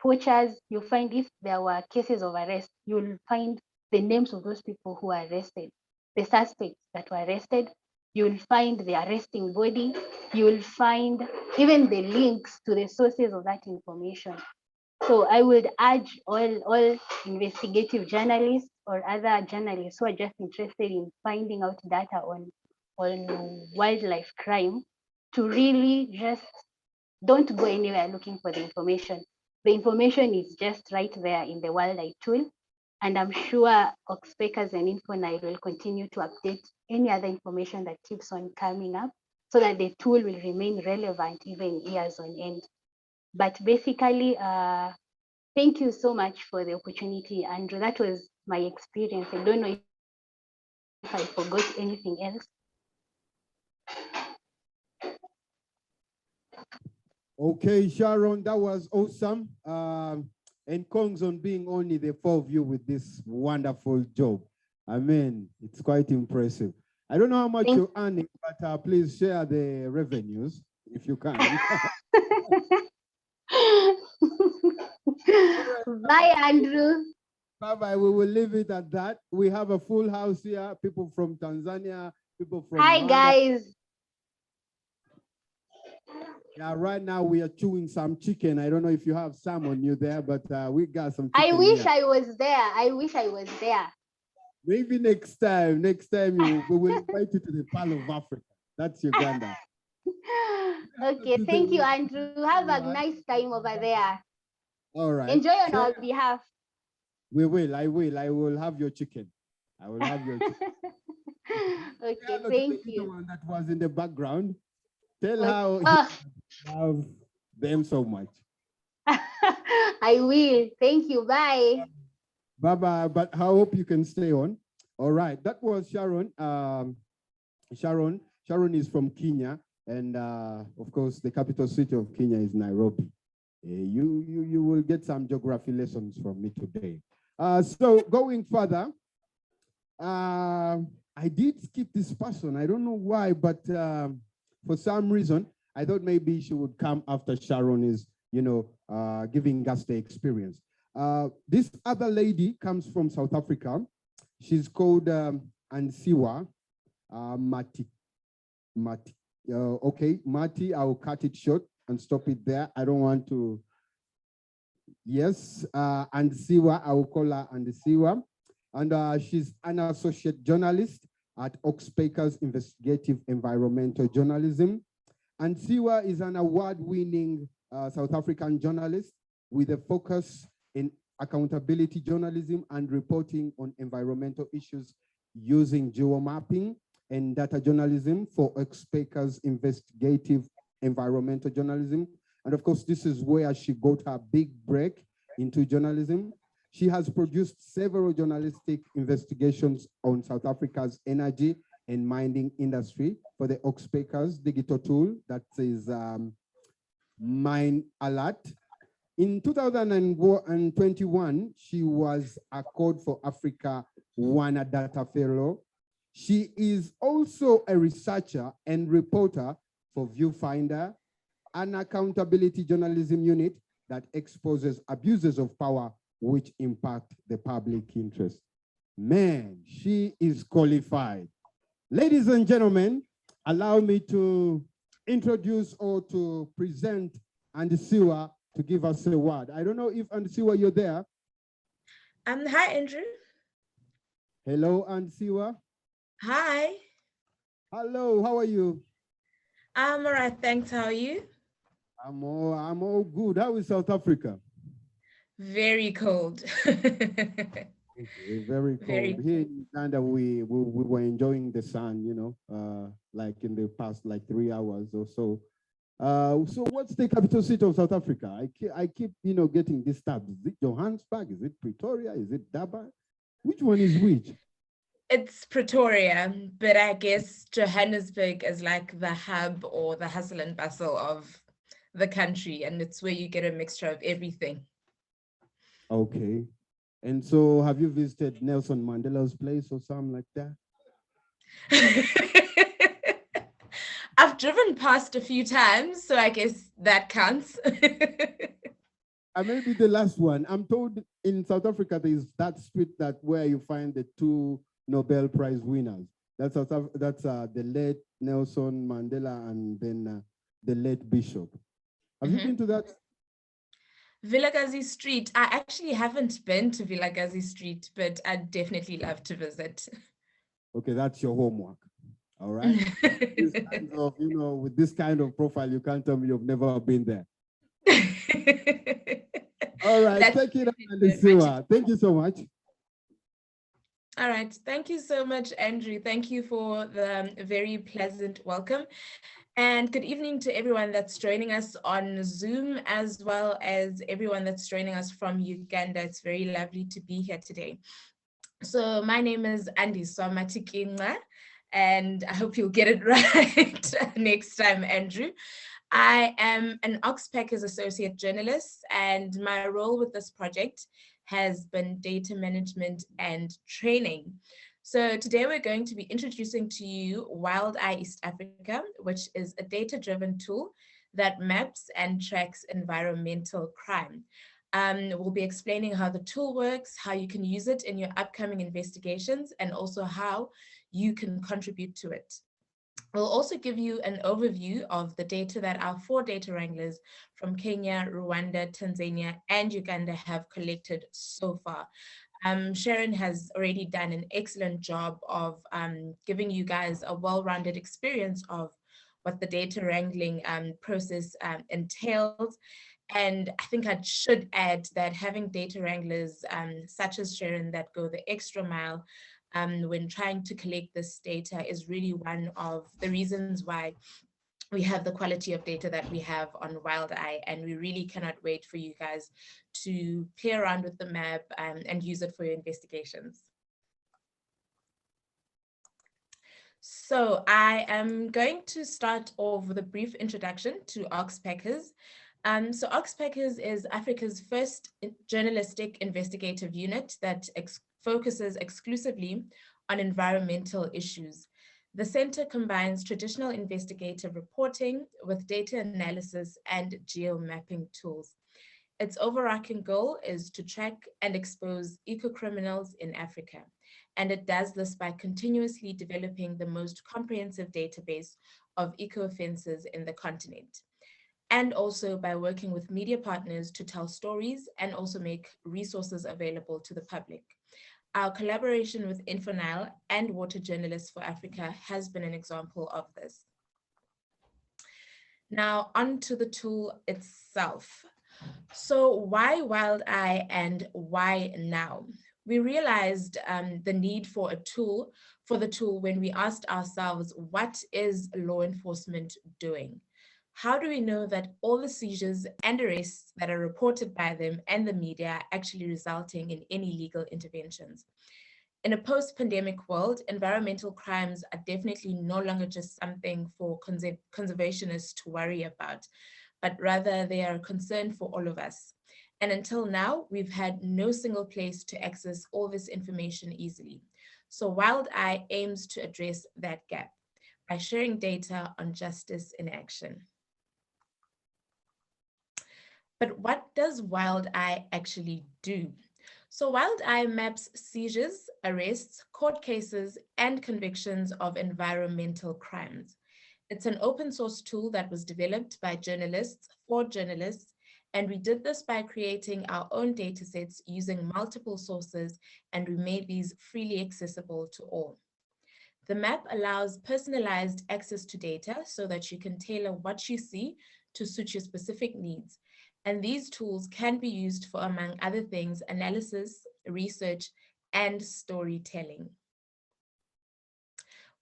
poachers, you'll find if there were cases of arrest, you'll find the names of those people who are arrested, the suspects that were arrested, you'll find the arresting body, you'll find even the links to the sources of that information. So I would urge all investigative journalists or other journalists who are just interested in finding out data on wildlife crime to really just don't go anywhere looking for the information. The information is just right there in the wildeye tool. And I'm sure Oxpeckers and InfoNile will continue to update any other information that keeps on coming up so that the tool will remain relevant even years on end. But basically, thank you so much for the opportunity, Andrew. That was my experience. I don't know if I forgot anything else. Okay, Sharon, that was awesome. And congs on being only the four of you with this wonderful job. I mean, it's quite impressive. I don't know how much you're earning, but please share the revenues if you can. Bye, Andrew. Bye-bye. We will leave it at that. We have a full house here. People from Tanzania, people from Hi, Rwanda. guys. Yeah, right now we are chewing some chicken. I don't know if you have some on you there, but we got some I chicken wish here. I was there. I wish I was there. Maybe next time we will invite you to the Pearl of Africa. That's Uganda. Okay, thank you, Andrew. Have a nice time over there. All right. Enjoy on our behalf. We will. I will have your chicken. I will have your chicken. Okay, thank you. One that was in the background. Tell Okay. how you love them so much. I will. Thank you. Bye. Bye-bye. But I hope you can stay on. All right. That was Sharon. Sharon is from Kenya. And of course, the capital city of Kenya is Nairobi. You will get some geography lessons from me today. So going further, I did skip this person. I don't know why, but for some reason, I thought maybe she would come after Sharon is, giving us the experience. This other lady comes from South Africa. She's called Ansiwa Mati. Okay, Mati, I'll cut it short and stop it there. I don't want to. Yes, Ansiwa, I will call her Ansiwa. And she's an associate journalist at Oxpeckers Investigative Environmental Journalism. Ansiwa is an award-winning South African journalist with a focus in accountability journalism and reporting on environmental issues using geomapping and data journalism for Oxpeckers Investigative Environmental Journalism. And of course, this is where she got her big break into journalism. She has produced several journalistic investigations on South Africa's energy and mining industry for the Oxpeckers digital tool that is Mine Alert. In 2021, she was a Code for Africa WANA Data Fellow. She is also a researcher and reporter for Viewfinder, an accountability journalism unit that exposes abuses of power which impact the public interest. Man, she is qualified. Ladies and gentlemen, allow me to introduce or to present Andisiwa to give us a word. I don't know if Andisiwa, you're there. Hi, Andrew. Hello, Ansiwa. Hi. Hello, how are you? I'm all right, thanks. How are you? I'm all good. How is South Africa? Very cold. Okay, very cold. Very Here in Uganda, we were enjoying the sun, you know, like in the past 3 hours or so. So what's the capital city of South Africa? I keep you know, getting disturbed. Is it Johannesburg? Is it Pretoria? Is it Durban? Which one is which? It's Pretoria, but I guess Johannesburg is like the hub or the hustle and bustle of the country, and it's where you get a mixture of everything. Okay. And so have you visited Nelson Mandela's place or something like that? I've driven past a few times, so I guess that counts. Maybe the last one. I'm told in South Africa, there's that street where you find the 2 Nobel Prize winners. That's the late Nelson Mandela and then the late Bishop. Have you been to that? Vilakazi Street. I actually haven't been to Vilakazi Street, but I'd definitely love to visit. Okay, that's your homework. All right. This kind of, you know, with this kind of profile, you can't tell me you've never been there. All right. Thank you, Siwa. Thank you so much. All right. Thank you so much, Andrew. Thank you for the very pleasant welcome. And good evening to everyone that's joining us on Zoom, as well as everyone that's joining us from Uganda. It's very lovely to be here today. So my name is Andiswa Matikinga, and I hope you'll get it right next time, Andrew. I am an Oxpeckers associate journalist, and my role with this project has been data management and training. So today we're going to be introducing to you wildeye East Africa, which is a data-driven tool that maps and tracks environmental crime. We'll be explaining how the tool works, how you can use it in your upcoming investigations, and also how you can contribute to it. We'll also give you an overview of the data that our 4 data wranglers from Kenya, Rwanda, Tanzania, and Uganda have collected so far. Sharon has already done an excellent job of giving you guys a well-rounded experience of what the data wrangling process entails. And I think I should add that having data wranglers such as Sharon that go the extra mile when trying to collect this data is really one of the reasons why we have the quality of data that we have on wildeye, and we really cannot wait for you guys to play around with the map and use it for your investigations. So I am going to start off with a brief introduction to Oxpeckers. So Oxpeckers is Africa's first journalistic investigative unit that focuses exclusively on environmental issues. The center combines traditional investigative reporting with data analysis and geomapping tools. Its overarching goal is to track and expose eco-criminals in Africa, and it does this by continuously developing the most comprehensive database of eco-offenses in the continent, and also by working with media partners to tell stories and also make resources available to the public. Our collaboration with InfoNile and Water Journalists for Africa has been an example of this. Now, onto the tool itself. So why wildeye and why now? We realized the need for the tool when we asked ourselves, what is law enforcement doing? How do we know that all the seizures and arrests that are reported by them and the media are actually resulting in any legal interventions? In a post-pandemic world, environmental crimes are definitely no longer just something for conservationists to worry about, but rather they are a concern for all of us. And until now, we've had no single place to access all this information easily. So wildeye aims to address that gap by sharing data on justice in action. But what does wildeye actually do? So wildeye maps seizures, arrests, court cases, and convictions of environmental crimes. It's an open source tool that was developed by journalists for journalists, And we did this by creating our own data sets using multiple sources, and we made these freely accessible to all. The map allows personalized access to data so that you can tailor what you see to suit your specific needs. And these tools can be used for, among other things, analysis, research, and storytelling.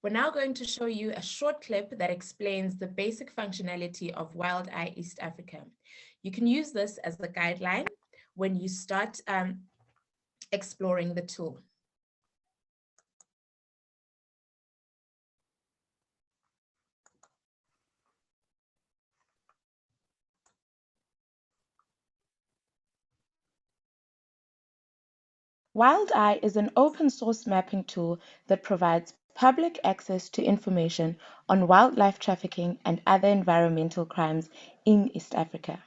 We're now going to show you a short clip that explains the basic functionality of wildeye East Africa. You can use this as a guideline when you start exploring the tool. wildeye is an open source mapping tool that provides public access to information on wildlife trafficking and other environmental crimes in East Africa.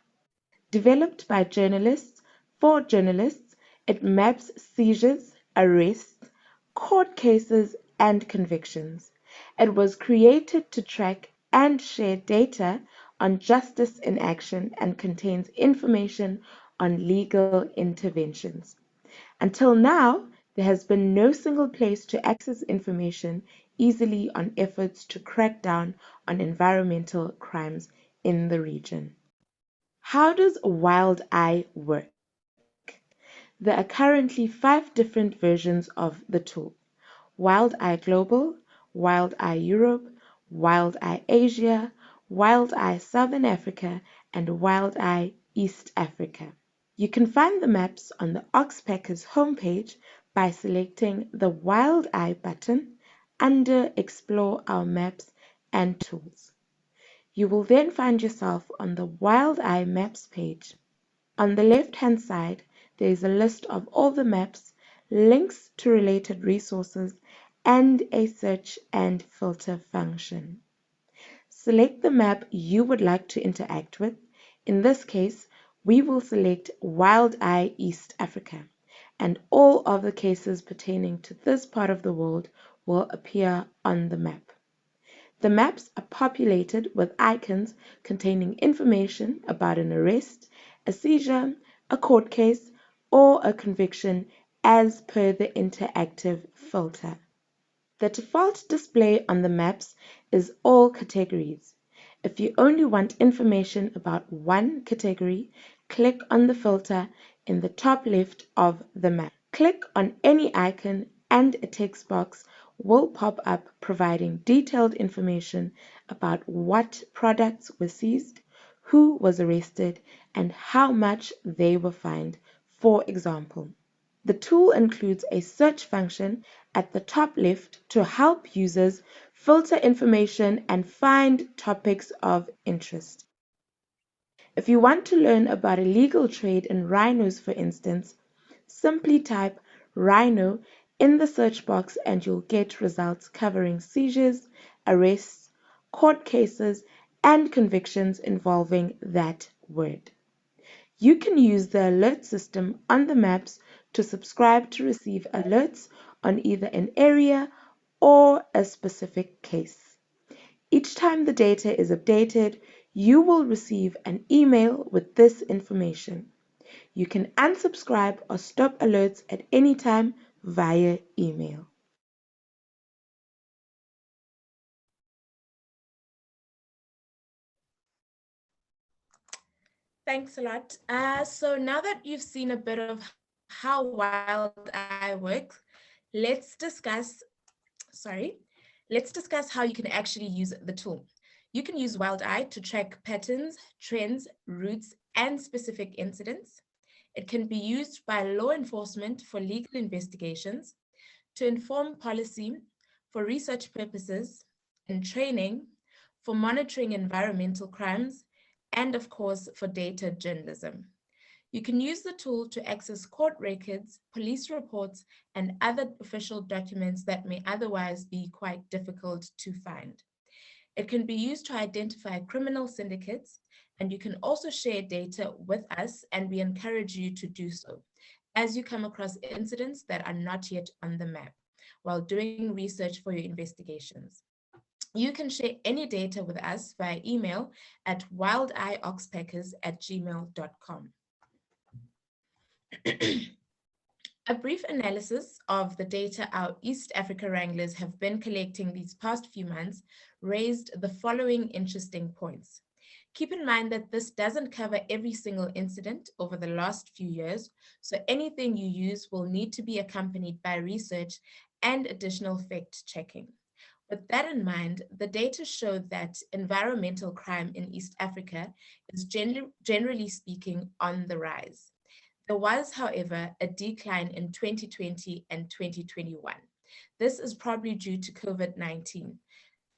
Developed by journalists for journalists, it maps seizures, arrests, court cases, and convictions. It was created to track and share data on justice in action and contains information on legal interventions. Until now, there has been no single place to access information easily on efforts to crack down on environmental crimes in the region. How does wildeye work? There are currently 5 different versions of the tool: wildeye Global, wildeye Europe, wildeye Asia, wildeye Southern Africa, and wildeye East Africa. You can find the maps on the Oxpeckers homepage by selecting the wildeye button under Explore Our Maps and Tools. You will then find yourself on the wildeye Maps page. On the left-hand side, there is a list of all the maps, links to related resources, and a search and filter function. Select the map you would like to interact with. In this case, we will select wildeye East Africa, and all of the cases pertaining to this part of the world will appear on the map. The maps are populated with icons containing information about an arrest, a seizure, a court case, or a conviction as per the interactive filter. The default display on the maps is all categories. If you only want information about one category, click on the filter in the top left of the map. Click on any icon and a text box will pop up providing detailed information about what products were seized, who was arrested, and how much they were fined, for example. The tool includes a search function at the top left to help users filter information and find topics of interest. If you want to learn about illegal trade in rhinos, for instance, simply type rhino in the search box and you'll get results covering seizures, arrests, court cases, and convictions involving that word. You can use the alert system on the maps to subscribe to receive alerts on either an area or a specific case. Each time the data is updated, you will receive an email with this information. You can unsubscribe or stop alerts at any time via email. Thanks a lot. So now that you've seen a bit of how wildeye works, let's discuss how you can actually use the tool. You can use wildeye to track patterns, trends, routes, and specific incidents. It can be used by law enforcement for legal investigations, to inform policy, for research purposes, and training, for monitoring environmental crimes, and of course, for data journalism. You can use the tool to access court records, police reports, and other official documents that may otherwise be quite difficult to find. It can be used to identify criminal syndicates, and you can also share data with us, and we encourage you to do so as you come across incidents that are not yet on the map while doing research for your investigations. You can share any data with us via email at wildeyeoxpeckers@gmail.com. A brief analysis of the data our East Africa wranglers have been collecting these past few months raised the following interesting points. Keep in mind that this doesn't cover every single incident over the last few years, so anything you use will need to be accompanied by research and additional fact-checking. With that in mind, the data showed that environmental crime in East Africa is generally speaking on the rise. There was, however, a decline in 2020 and 2021. This is probably due to COVID-19.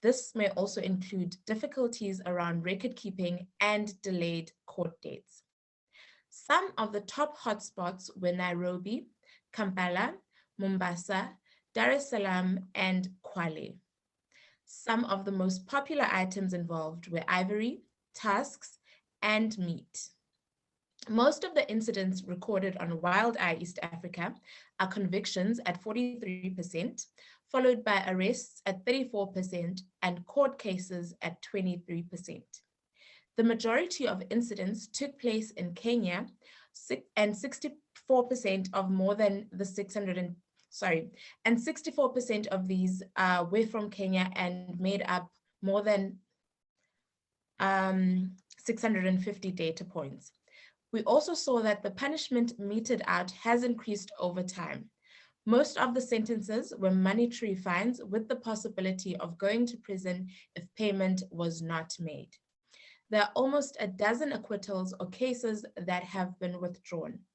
This may also include difficulties around record keeping and delayed court dates. Some of the top hotspots were Nairobi, Kampala, Mombasa, Dar es Salaam, and Kwale. Some of the most popular items involved were ivory, tusks, and meat. Most of the incidents recorded on wildeye East Africa are convictions at 43%, followed by arrests at 34% and court cases at 23%. The majority of incidents took place in Kenya, and 64% of more than the 64% of these were from Kenya and made up more than 650 data points. We also saw that the punishment meted out has increased over time. Most of the sentences were monetary fines with the possibility of going to prison if payment was not made. There are almost a dozen acquittals or cases that have been withdrawn.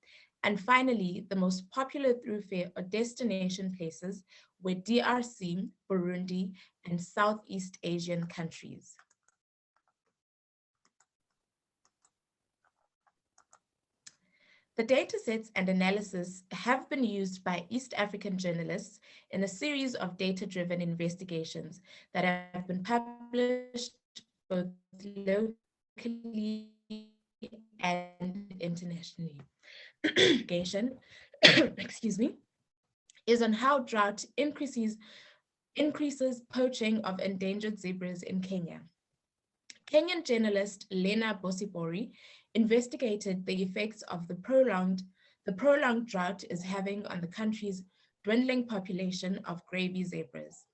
And finally, the most popular thoroughfare or destination places were DRC, Burundi, and Southeast Asian countries. The datasets and analysis have been used by East African journalists in a series of data-driven investigations that have been published both locally and internationally. Excuse me, is on how drought increases poaching of endangered zebras in Kenya. Kenyan journalist Lena Bosibori investigated the effects of the prolonged drought is having on the country's dwindling population of gravy zebras.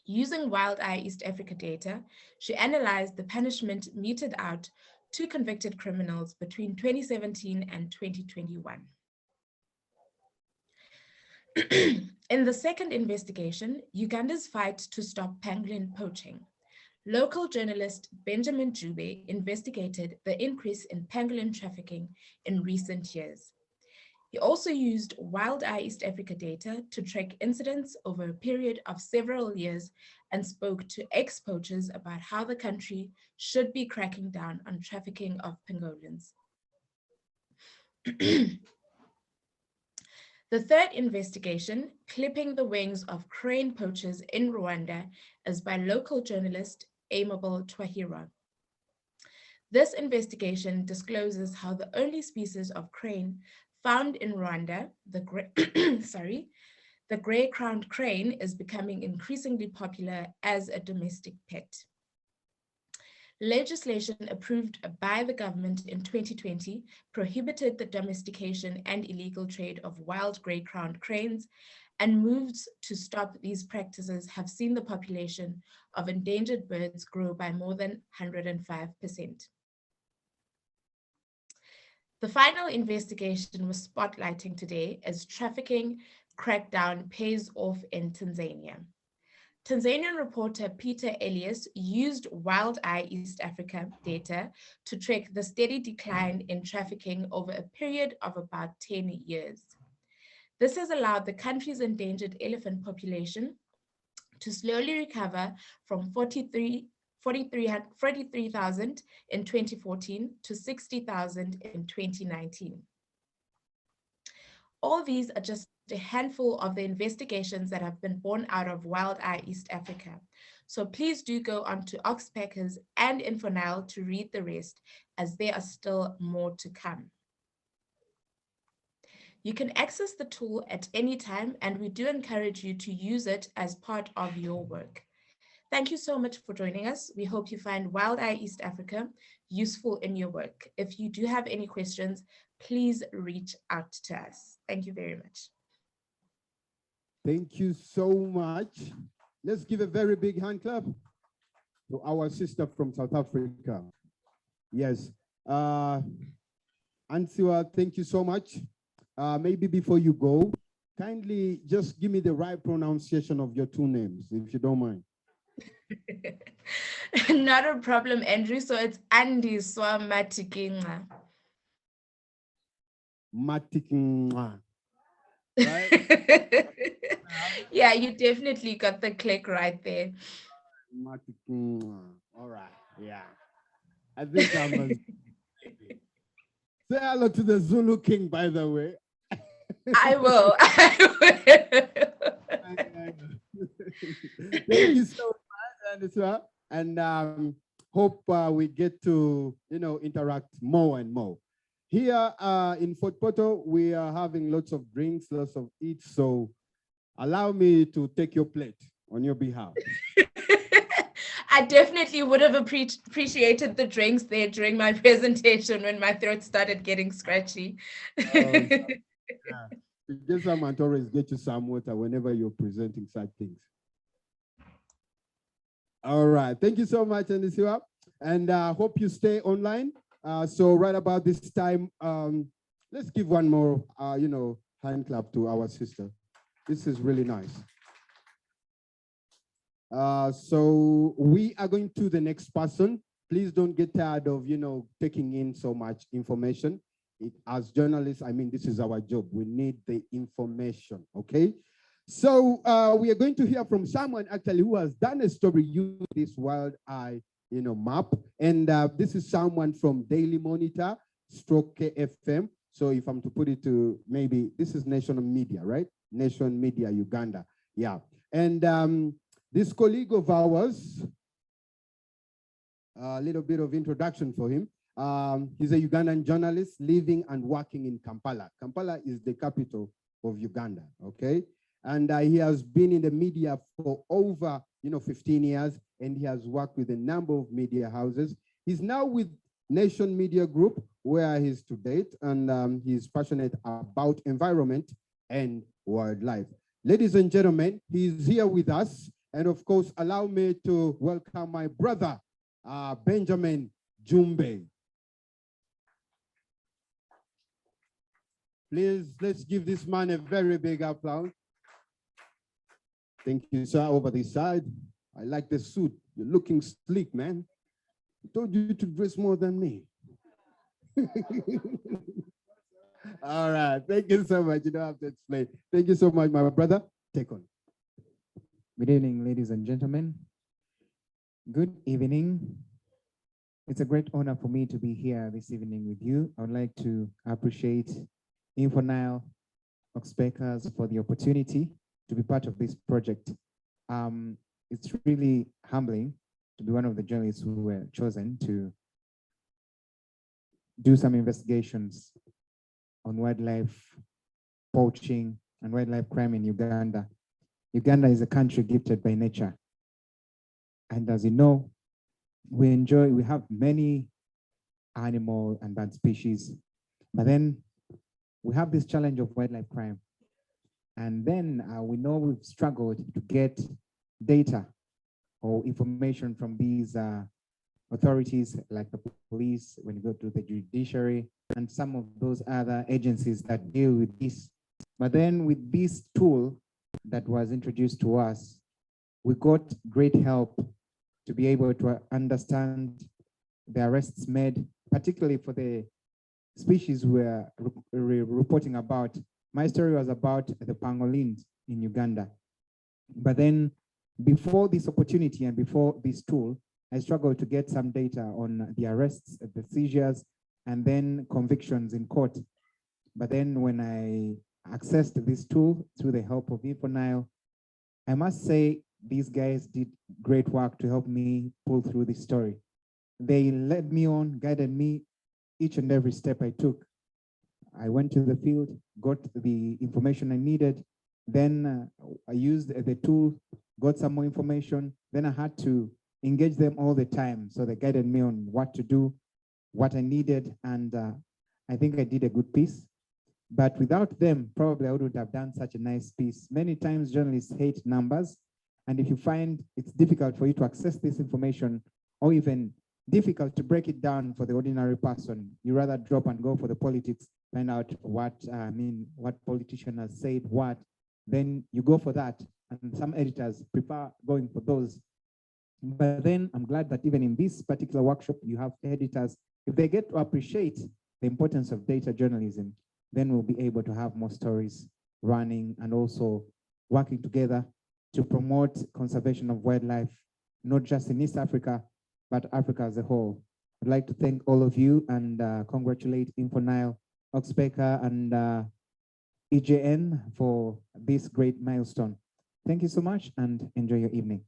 Using wildeye East Africa data, she analyzed the punishment meted out to convicted criminals between 2017 and 2021. In the second investigation, Uganda's fight to stop pangolin poaching, local journalist Benjamin Jube investigated the increase in pangolin trafficking in recent years. He also used wildeye East Africa data to track incidents over a period of several years and spoke to ex-poachers about how the country should be cracking down on trafficking of pangolins. The third investigation, clipping the wings of crane poachers in Rwanda, is by local journalist Amable Twahira. This investigation discloses how the only species of crane found in Rwanda, the gray-crowned crane, is becoming increasingly popular as a domestic pet. Legislation approved by the government in 2020 prohibited the domestication and illegal trade of wild gray-crowned cranes, and moves to stop these practices have seen the population of endangered birds grow by more than 105%. The final investigation we're spotlighting today is trafficking crackdown pays off in Tanzania. Tanzanian reporter Peter Elias used wildeye East Africa data to track the steady decline in trafficking over a period of about 10 years. This has allowed the country's endangered elephant population to slowly recover from 43,000 in 2014 to 60,000 in 2019. All these are just a handful of the investigations that have been born out of wildeye East Africa. So please do go onto Oxpeckers and InfoNile to read the rest, as there are still more to come. You can access the tool at any time, and we do encourage you to use it as part of your work. Thank you so much for joining us. We hope you find wildeye East Africa useful in your work. If you do have any questions, please reach out to us. Thank you very much. Thank you so much. Let's give a very big hand clap to our sister from South Africa. Yes. Ansiwa, thank you so much. Maybe before you go, kindly just give me the right pronunciation of your two names, if you don't mind. Not a problem, Andrew. So it's Andy Swamatikinga. Matikinga. Right? Yeah, you definitely got the click right there. Matikinga. All right. Yeah. I think I must. Say hello to the Zulu King, by the way. I will. Thank you so much, and hope we get to interact more and more. Here in Fort Portal, we are having lots of drinks, lots of eats. So allow me to take your plate on your behalf. I definitely would have appreciated the drinks there during my presentation when my throat started getting scratchy. Yeah. Get some and always get you some water whenever you're presenting such things. All right. Thank you so much, Anisiwa. And hope you stay online. So right about this time, let's give one more, hand clap to our sister. This is really nice. So we are going to the next person. Please don't get tired of, taking in so much information. As journalists, I mean, this is our job. We need the information, okay? So we are going to hear from someone actually who has done a story using this wildeye, map. And this is someone from Daily Monitor, Stroke KFM. So if I'm to put it to maybe, this is national media, right? Nation Media, Uganda. Yeah. And this colleague of ours, a little bit of introduction for him. He's a Ugandan journalist living and working in Kampala. Kampala is the capital of Uganda, okay? And he has been in the media for over, 15 years, and he has worked with a number of media houses. He's now with Nation Media Group, where he's to date, and he's passionate about environment and wildlife. Ladies and gentlemen, he's here with us. And of course, allow me to welcome my brother, Benjamin Jumbe. Please, let's give this man a very big applause. Thank you, sir. Over this side. I like the suit. You're looking sleek, man. I told you to dress more than me. All right. Thank you so much. You don't have to explain. Thank you so much, my brother. Take on. Good evening, ladies and gentlemen. Good evening. It's a great honor for me to be here this evening with you. I would like to appreciate InfoNile, Oxpeckers for the opportunity to be part of this project. It's really humbling to be one of the journalists who were chosen to do some investigations on wildlife poaching and wildlife crime in Uganda. Uganda is a country gifted by nature. And as you know, we have many animal and bird species, but then we have this challenge of wildlife crime. And then we know we've struggled to get data or information from these authorities like the police, when you go to the judiciary, and some of those other agencies that deal with this. But then with this tool that was introduced to us, we got great help to be able to understand the arrests made, particularly for the species we're reporting about. My story was about the pangolins in Uganda. But then before this opportunity and before this tool, I struggled to get some data on the arrests, the seizures, and then convictions in court. But then when I accessed this tool through the help of InfoNile, I must say these guys did great work to help me pull through this story. They led me on, guided me each and every step I took. I went to the field, got the information I needed, Then I used the tool, got some more information. Then I had to engage them all the time. So they guided me on what to do, what I needed. And I think I did a good piece. But without them, probably I wouldn't have done such a nice piece. Many times journalists hate numbers. And if you find it's difficult for you to access this information, or even difficult to break it down for the ordinary person, you rather drop and go for the politics, find out what politician has said what, then you go for that. And some editors prefer going for those. But then I'm glad that even in this particular workshop, you have editors. If they get to appreciate the importance of data journalism, then we'll be able to have more stories running and also working together to promote conservation of wildlife, not just in East Africa, but Africa as a whole. I'd like to thank all of you and congratulate InfoNile, Oxpecker, and EJN for this great milestone. Thank you so much and enjoy your evening.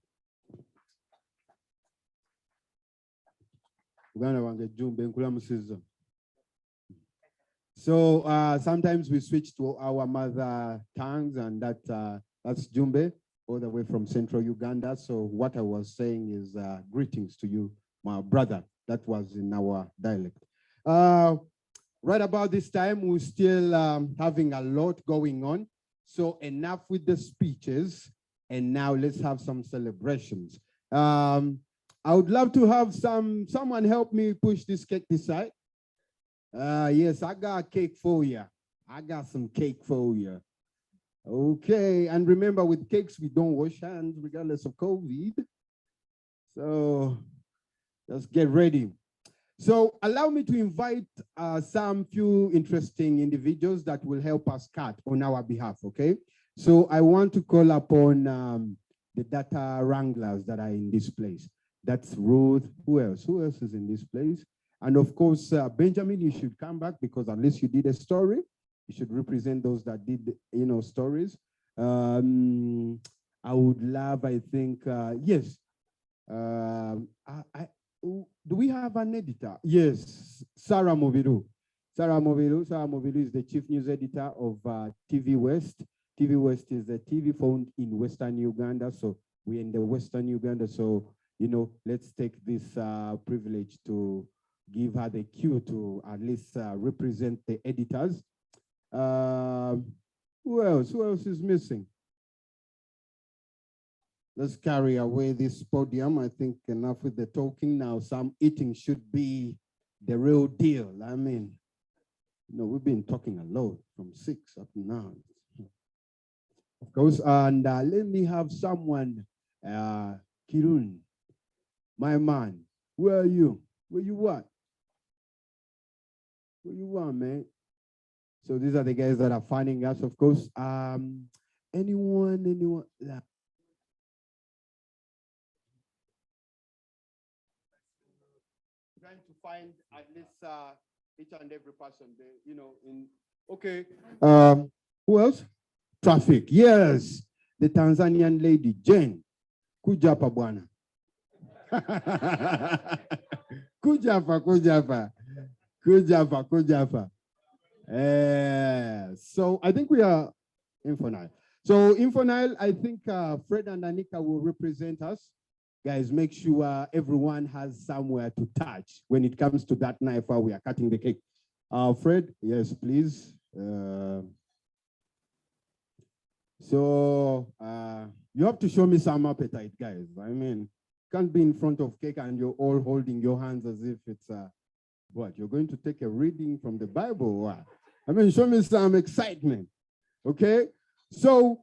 So sometimes we switch to our mother tongues, and that's Jumbe, all the way from central Uganda. So what I was saying is greetings to you, my brother. That was in our dialect. Right about this time, we're still having a lot going on. So enough with the speeches, and now let's have some celebrations. I would love to have someone help me push this cake this side. Yes, I got a cake for you. I got some cake for you. Okay, and remember with cakes, we don't wash hands regardless of COVID. So let's get ready. So allow me to invite some few interesting individuals that will help us cut on our behalf, okay? So I want to call upon the data wranglers that are in this place. That's Ruth. Who else? Who else is in this place? And of course, Benjamin, you should come back because unless you did a story, you should represent those that did, stories. I would love, I think, yes. Do we have an editor? Yes, Sarah Moviru. Sarah Moviru is the chief news editor of TV West. TV West is the TV found in Western Uganda. So we're in the Western Uganda. So, let's take this privilege to give her the cue to at least represent the editors. Who else? Who else is missing? Let's carry away this podium. I think enough with the talking now. Some eating should be the real deal. I mean, we've been talking a lot from 6 up to now. Of course, and let me have someone, Kirun, my man. Where are you? Where you at? Where you at, man? So these are the guys that are finding us, of course. Anyone? Trying to find at least each and every person there, okay. Who else? Traffic, yes. The Tanzanian lady, Jane. Kujapa bwana. Kujapa. So I think we are InfoNile. So InfoNile, I think Fred and Anika will represent us. Guys, make sure everyone has somewhere to touch when it comes to that knife while we are cutting the cake. Fred, yes, please. So you have to show me some appetite, guys. I mean, can't be in front of cake and you're all holding your hands as if it's what? You're going to take a reading from the Bible or what? I mean, show me some excitement, okay? So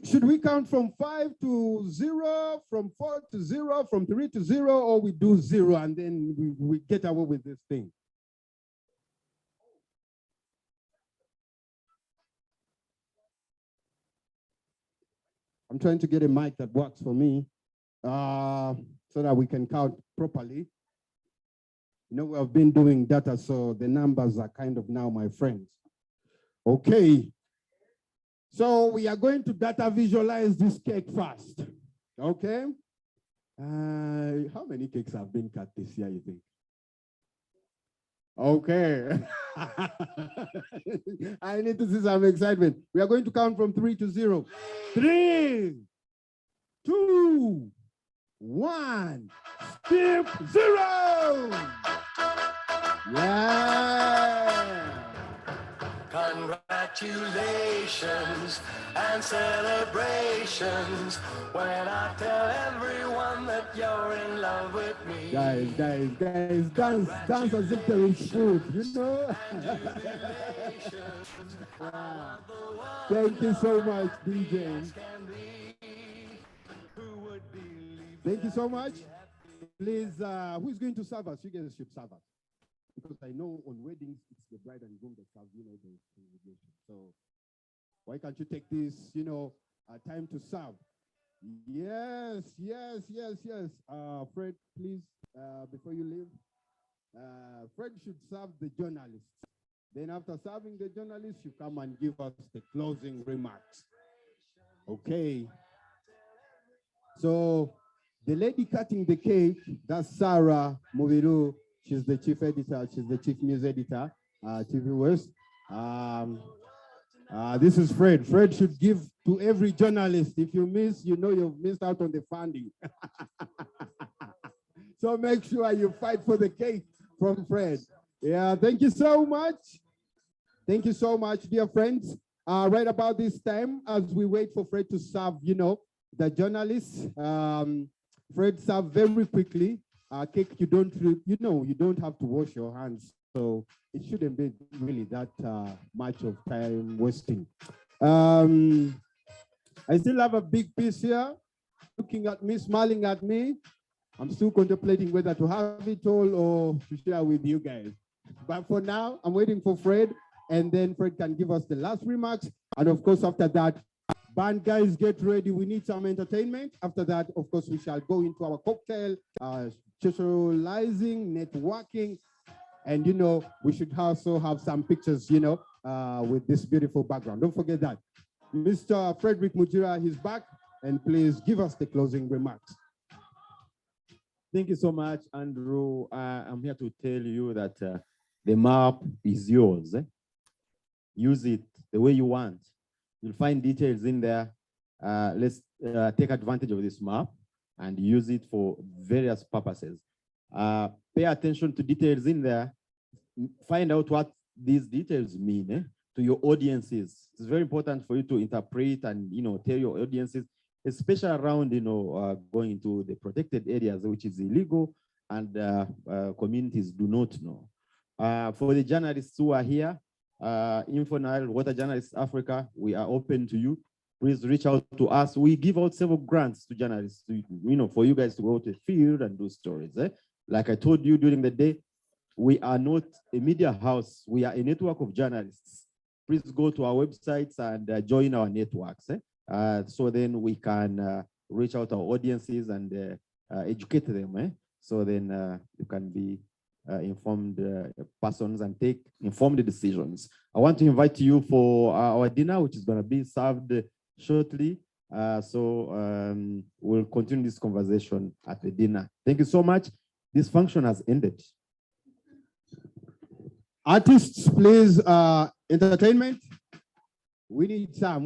should we count from 5 to 0, from 4 to 0, from 3 to 0, or we do 0 and then we get away with this thing? I'm trying to get a mic that works for me so that we can count properly. We have been doing data, so the numbers are kind of now my friends. Okay. So we are going to data visualize this cake first. Okay. How many cakes have been cut this year, you think? Okay. I need to see some excitement. We are going to count from 3 to 0. 3, 2, 1. Skip 0. Yeah. Congratulations and celebrations when I tell everyone that you're in love with me. Guys, dance as if there is food, you know? Wow. Thank you so much, DJ. Thank you so much. Please, who's going to serve us? You guys should serve us. Because I know on weddings, it's the bride and groom that serve, the congregation. So why can't you take this, time to serve? Yes. Fred, please, before you leave, Fred should serve the journalists. Then after serving the journalists, you come and give us the closing remarks. Okay. So the lady cutting the cake, that's Sarah Mubiru. She's the chief editor. She's the chief news editor, TV West. This is Fred. Fred should give to every journalist. If you miss, you know you've missed out on the funding. So make sure you fight for the cake from Fred. Yeah, thank you so much. Thank you so much, dear friends. Right about this time, as we wait for Fred to serve, the journalists, Fred served very quickly. Cake, you don't have to wash your hands, so it shouldn't be really that much of time wasting. I still have a big piece here, looking at me, smiling at me. I'm still contemplating whether to have it all or to share with you guys. But for now, I'm waiting for Fred, and then Fred can give us the last remarks. And of course, after that, band guys, get ready. We need some entertainment. After that, of course, we shall go into our cocktail, socializing, networking, and we should also have some pictures, with this beautiful background. Don't forget that. Mr. Frederick Mujira, he's back, and please give us the closing remarks. Thank you so much, Andrew. I'm here to tell you that the map is yours. Use it the way you want. You'll find details in there. Let's take advantage of this map and use it for various purposes. Pay attention to details in there. Find out what these details mean to your audiences. It's very important for you to interpret and tell your audiences, especially around going into the protected areas, which is illegal and communities do not know. For the journalists who are here, InfoNile, Water Journalists Africa, we are open to you. Please reach out to us. We give out several grants to journalists, for you guys to go to the field and do stories. Like I told you during the day, we are not a media house. We are a network of journalists. Please go to our websites and join our networks. So then we can reach out to our audiences and educate them. So then you can be informed persons and take informed decisions. I want to invite you for our dinner, which is going to be served shortly. We'll continue this conversation at the dinner. Thank you so much. This function has ended. Artists, please, entertainment. We need some.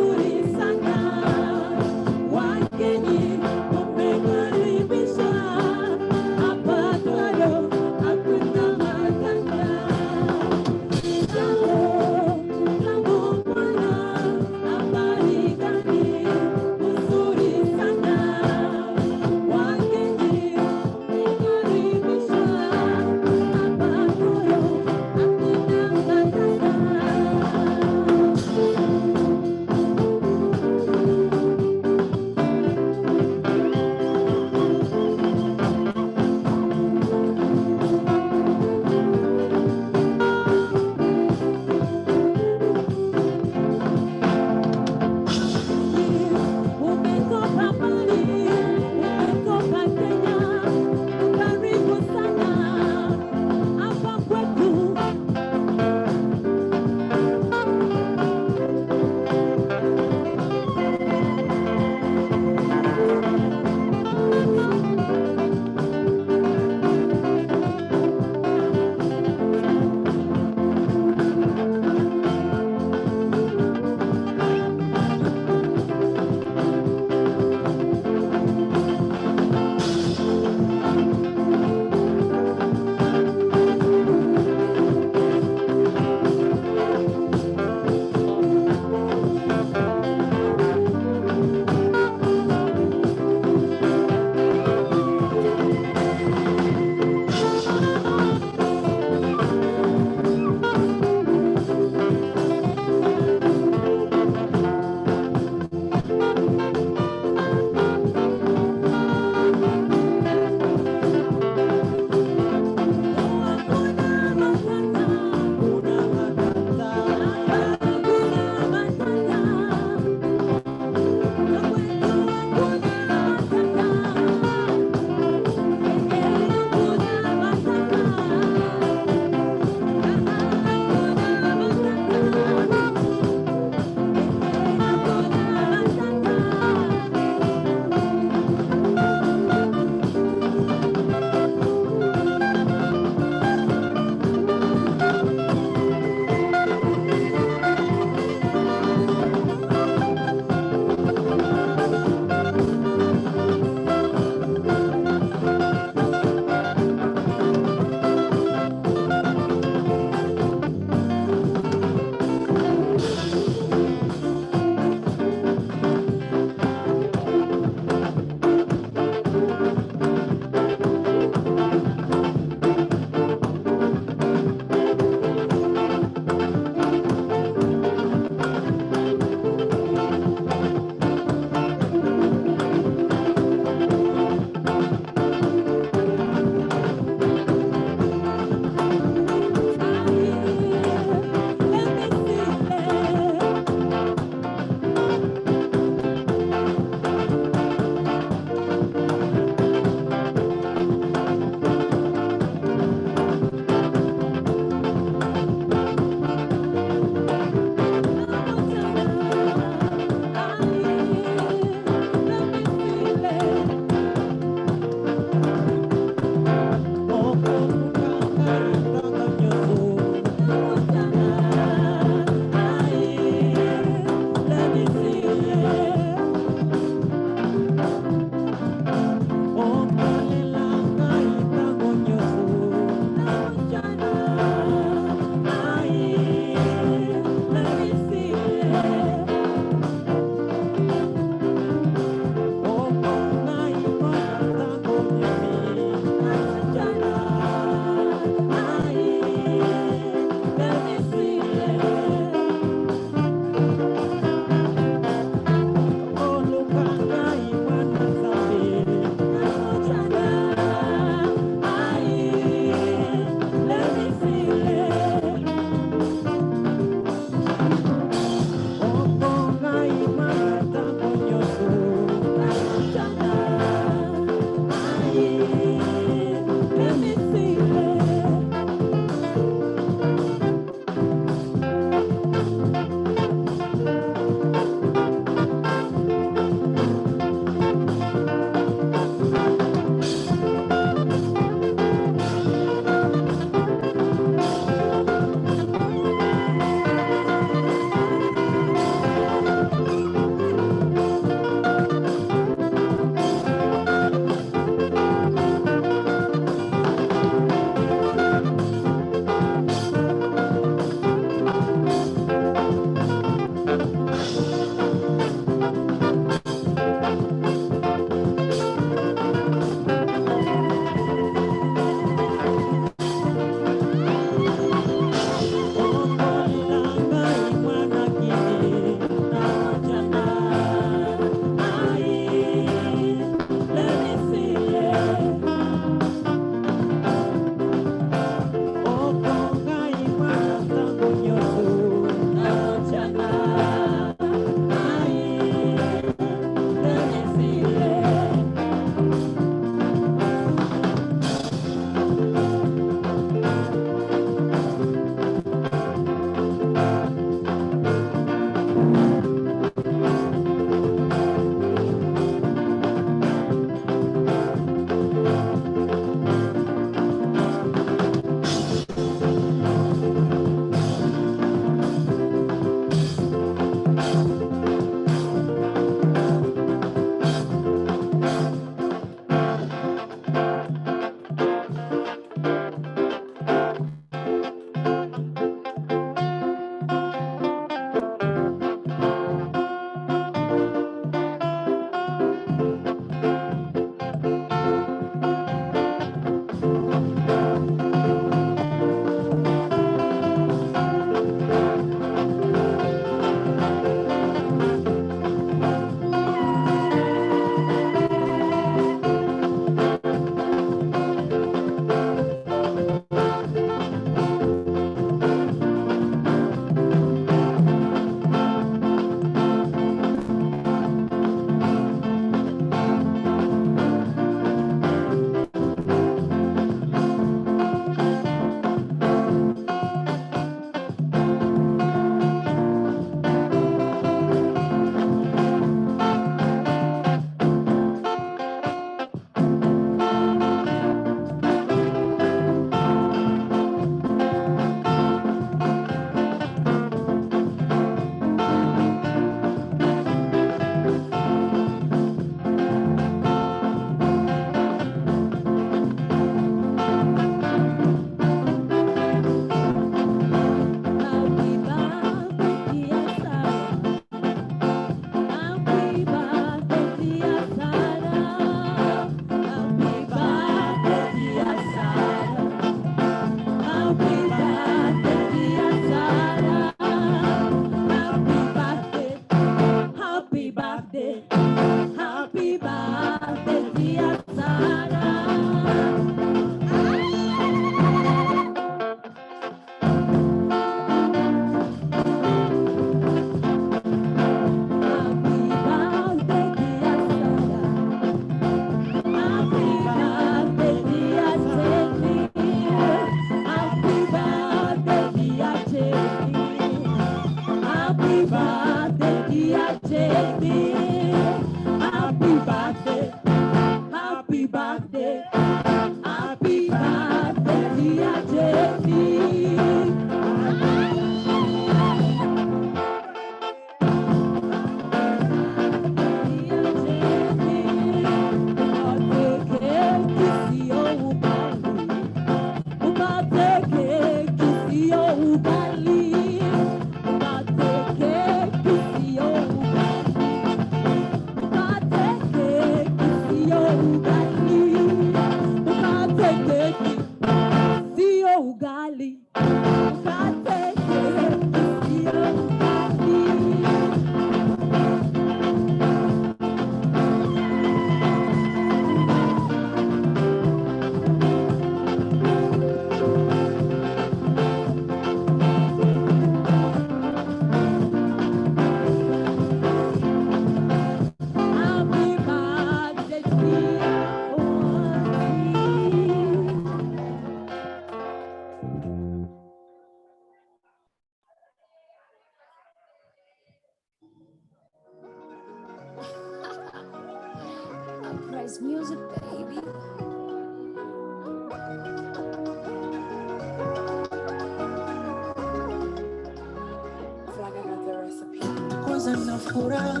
kwanza na furaha,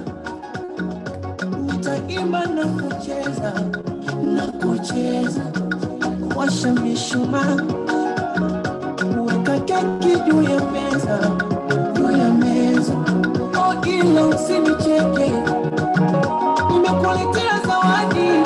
nitaimba na kucheza, washa mishumaa, weka keki juu ya meza.